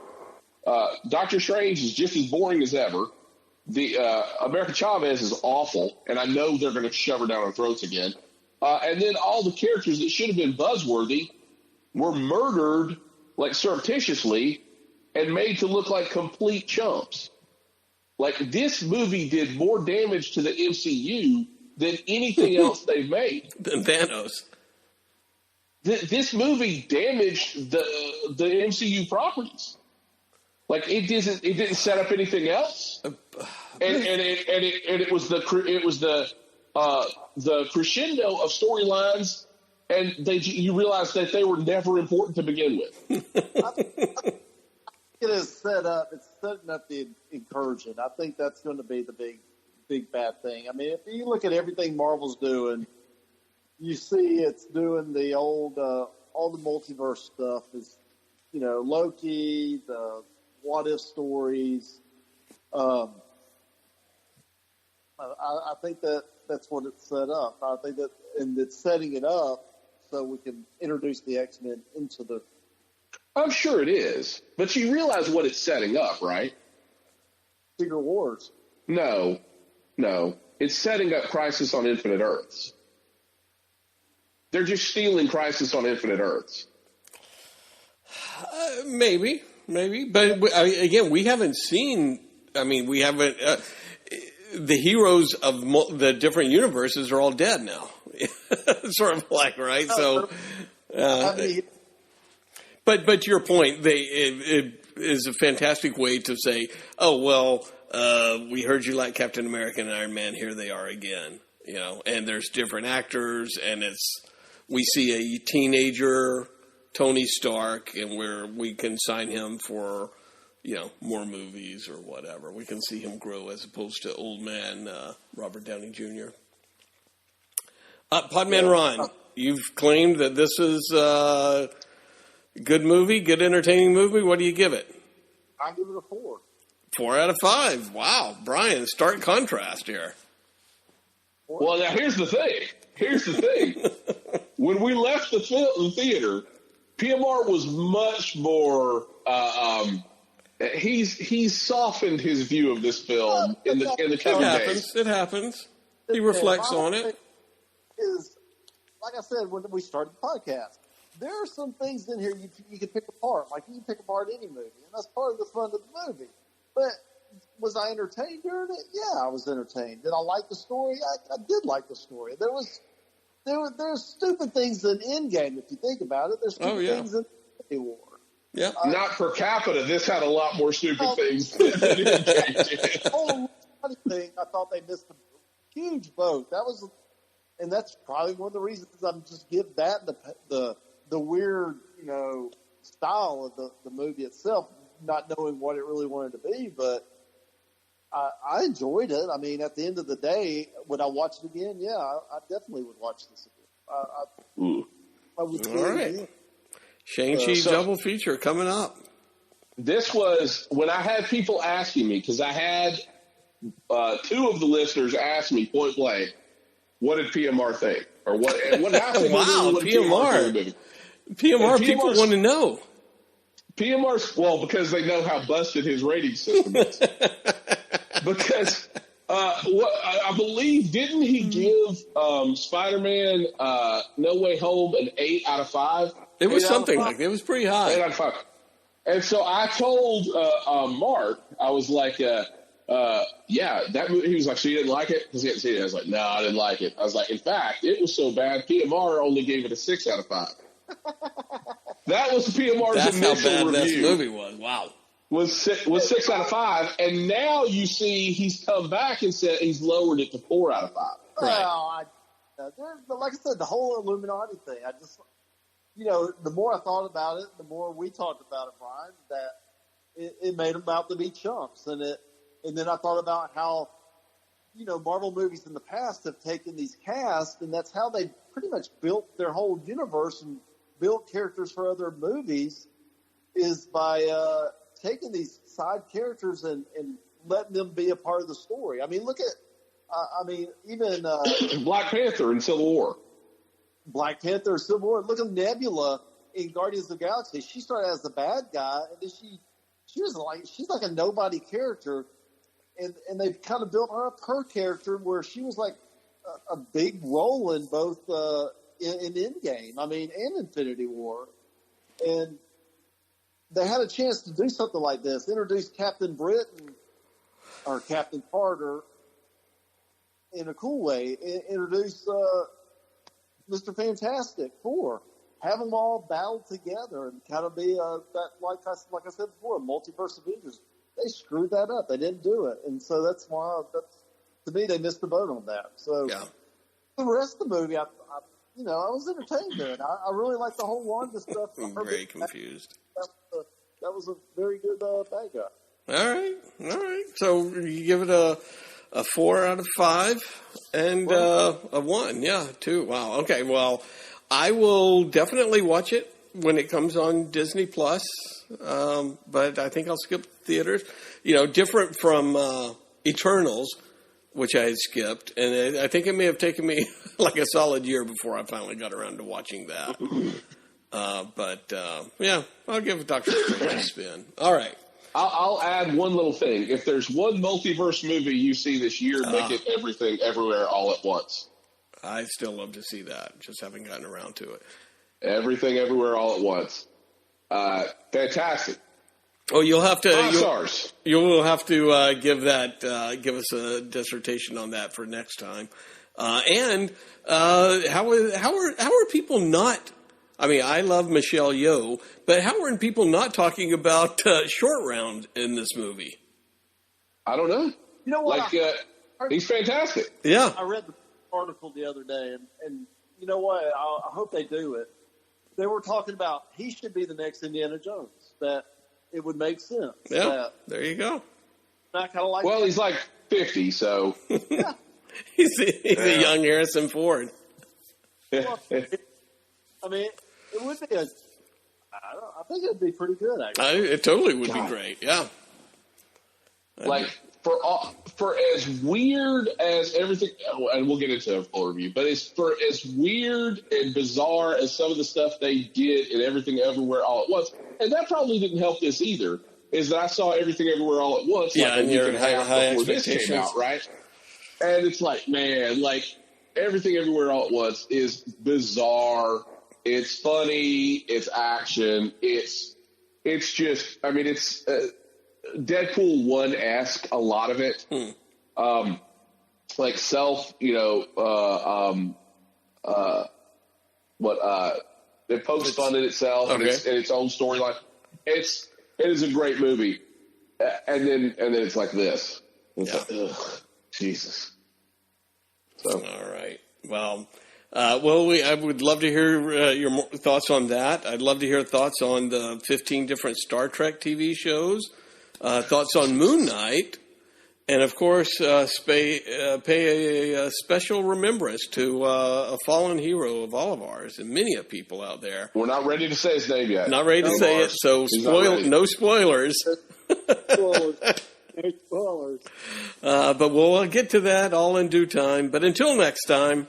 Doctor Strange is just as boring as ever. The America Chavez is awful, and I know they're going to shove her down our throats again. And then all the characters that should have been buzzworthy were murdered surreptitiously and made to look like complete chumps. This movie did more damage to the MCU than anything else they've made. Than Thanos. This movie damaged the MCU properties. It didn't set up anything else, and it was the crescendo of storylines, and you realize that they were never important to begin with. It is set up. It's setting up the incursion. I think that's going to be the big bad thing. I mean, if you look at everything Marvel's doing, you see it's doing the old all the multiverse stuff is, Loki, the what if stories. I think that's what it's set up. I think that, and it's setting it up so we can introduce the X-Men into the. I'm sure it is, but you realize what it's setting up, right? Secret Wars. No. It's setting up Crisis on Infinite Earths. They're just stealing Crisis on Infinite Earths. Maybe. But again, we haven't seen. I mean, we haven't. The heroes of the different universes are all dead now. Sort of right? So. I mean, but your point, it is a fantastic way to say, oh well, we heard you like Captain America and Iron Man. Here they are again. You know, and there's different actors, and we see a teenager Tony Stark, and we can sign him for, you know, more movies or whatever. We can see him grow as opposed to old man Robert Downey Jr. Podman Ron, you've claimed that this is a good movie, good entertaining movie. What do you give it? I give it a 4. 4 out of 5. Wow, Brian, stark contrast here. Well, now here's the thing. When we left the theater, PMR was much more. He's softened his view of this film in the coming days. It happens. He reflects on it. Is like I said when we started the podcast. There are some things in here you can pick apart. Like you can pick apart any movie, and that's part of the fun of the movie. But was I entertained during it? Yeah, I was entertained. Did I like the story? I did like the story. There's stupid things in Endgame if you think about it. There's stupid things in Infinity War. Yeah, not per capita. This had a lot more stupid things than Endgame did. The whole thing, I thought they missed a huge boat. And that's probably one of the reasons I'm just give that the weird, you know, style of the movie itself, not knowing what it really wanted to be, but. I enjoyed it. I mean, at the end of the day, would I watch it again? Yeah, I definitely would watch this again. I would all right. Again. Shang-Chi double feature coming up. This was when I had people asking me, because I had 2 of the listeners ask me point blank, what did PMR think? Or what happened? Wow, PMR. PMR people want to know. PMR's, well, because they know how busted his rating system is. Because I believe, didn't he give Spider-Man No Way Home an 8 out of 5? It was something like that. It was pretty high. 8 out of 5. And so I told Mark, I was like, yeah, that movie. He was like, so you didn't like it? Because he hadn't seen it. I was like, no, I didn't like it. I was like, in fact, it was so bad, PMR only gave it a 6 out of 5. That was PMR's initial review. That's how bad this movie was. Wow. Was 6 out of 5, and now you see he's come back and said he's lowered it to 4 out of 5. Well, like I said, the whole Illuminati thing. I just, you know, the more I thought about it, the more we talked about it, Brian. That it made them out to be chumps, and then I thought about how, you know, Marvel movies in the past have taken these casts, and that's how they pretty much built their whole universe and built characters for other movies, is by taking these side characters and letting them be a part of the story. I mean, look at, even Black Panther in Civil War. Black Panther, Civil War. Look at Nebula in Guardians of the Galaxy. She started as the bad guy, and then she's like a nobody character, and they've kind of built up her character where she was like a big role in both in Endgame. I mean, and Infinity War, and they had a chance to do something like this. Introduce Captain Britain or Captain Carter in a cool way. Introduce Mr. Fantastic Four. Have them all battle together and kind of be that, like I said before, multiverse Avengers. They screwed that up. They didn't do it, and so that's why. To me, they missed the boat on that. So the rest of the movie, I was entertained in it. I really like the whole Wanda stuff. I'm very confused. That was a very good bad guy. All right. So you give it a 4 out of 5 and a 1. Yeah, 2. Wow. Okay. Well, I will definitely watch it when it comes on Disney Plus. But I think I'll skip theaters. You know, different from Eternals, which I had skipped, and I think it may have taken me like a solid year before I finally got around to watching that. But I'll give Doctor Strange a spin. All right. I'll add one little thing. If there's one multiverse movie you see this year, make it Everything Everywhere All at Once. I still love to see that. Just haven't gotten around to it. Everything Everywhere All at Once. Fantastic. Oh, you'll have to. 5 stars. You'll have to give us a dissertation on that for next time. And how are people not? I mean, I love Michelle Yeoh, but how are people not talking about Short Round in this movie? I don't know. You know what? He's fantastic. Yeah. I read the article the other day, and you know what? I hope they do it. They were talking about he should be the next Indiana Jones. That it would make sense. Yeah, there you go. I kind of like. Well, that. he's like 50, so Yeah. he's a young Harrison Ford. Well, I mean, it would be I think it'd be pretty good. Actually, It totally would be great. Yeah. Like for as weird as everything, and we'll get into a full review, but for as weird and bizarre as some of the stuff they did in Everything Everywhere All at Once, and that probably didn't help this either. Is that I saw Everything Everywhere All at Once, yeah, like a and week you're and a half before this expectations. came out, right? And it's like, man, like Everything Everywhere All at Once is bizarre. It's funny. It's action. It's just, I mean, it's Deadpool 1-esque, a lot of it. Like self, it pokes fun at itself and its own storyline. It is a great movie. And then it's like this. It's like, ugh, Jesus. So. All right. Well, I would love to hear your thoughts on that. I'd love to hear thoughts on the 15 different Star Trek TV shows, thoughts on Moon Knight, and of course, pay a special remembrance to a fallen hero of all of ours and many of people out there. We're not ready to say his name yet. Not ready to say it, so no spoilers. No spoilers. But we'll get to that all in due time. But until next time.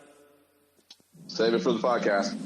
Save it for the podcast.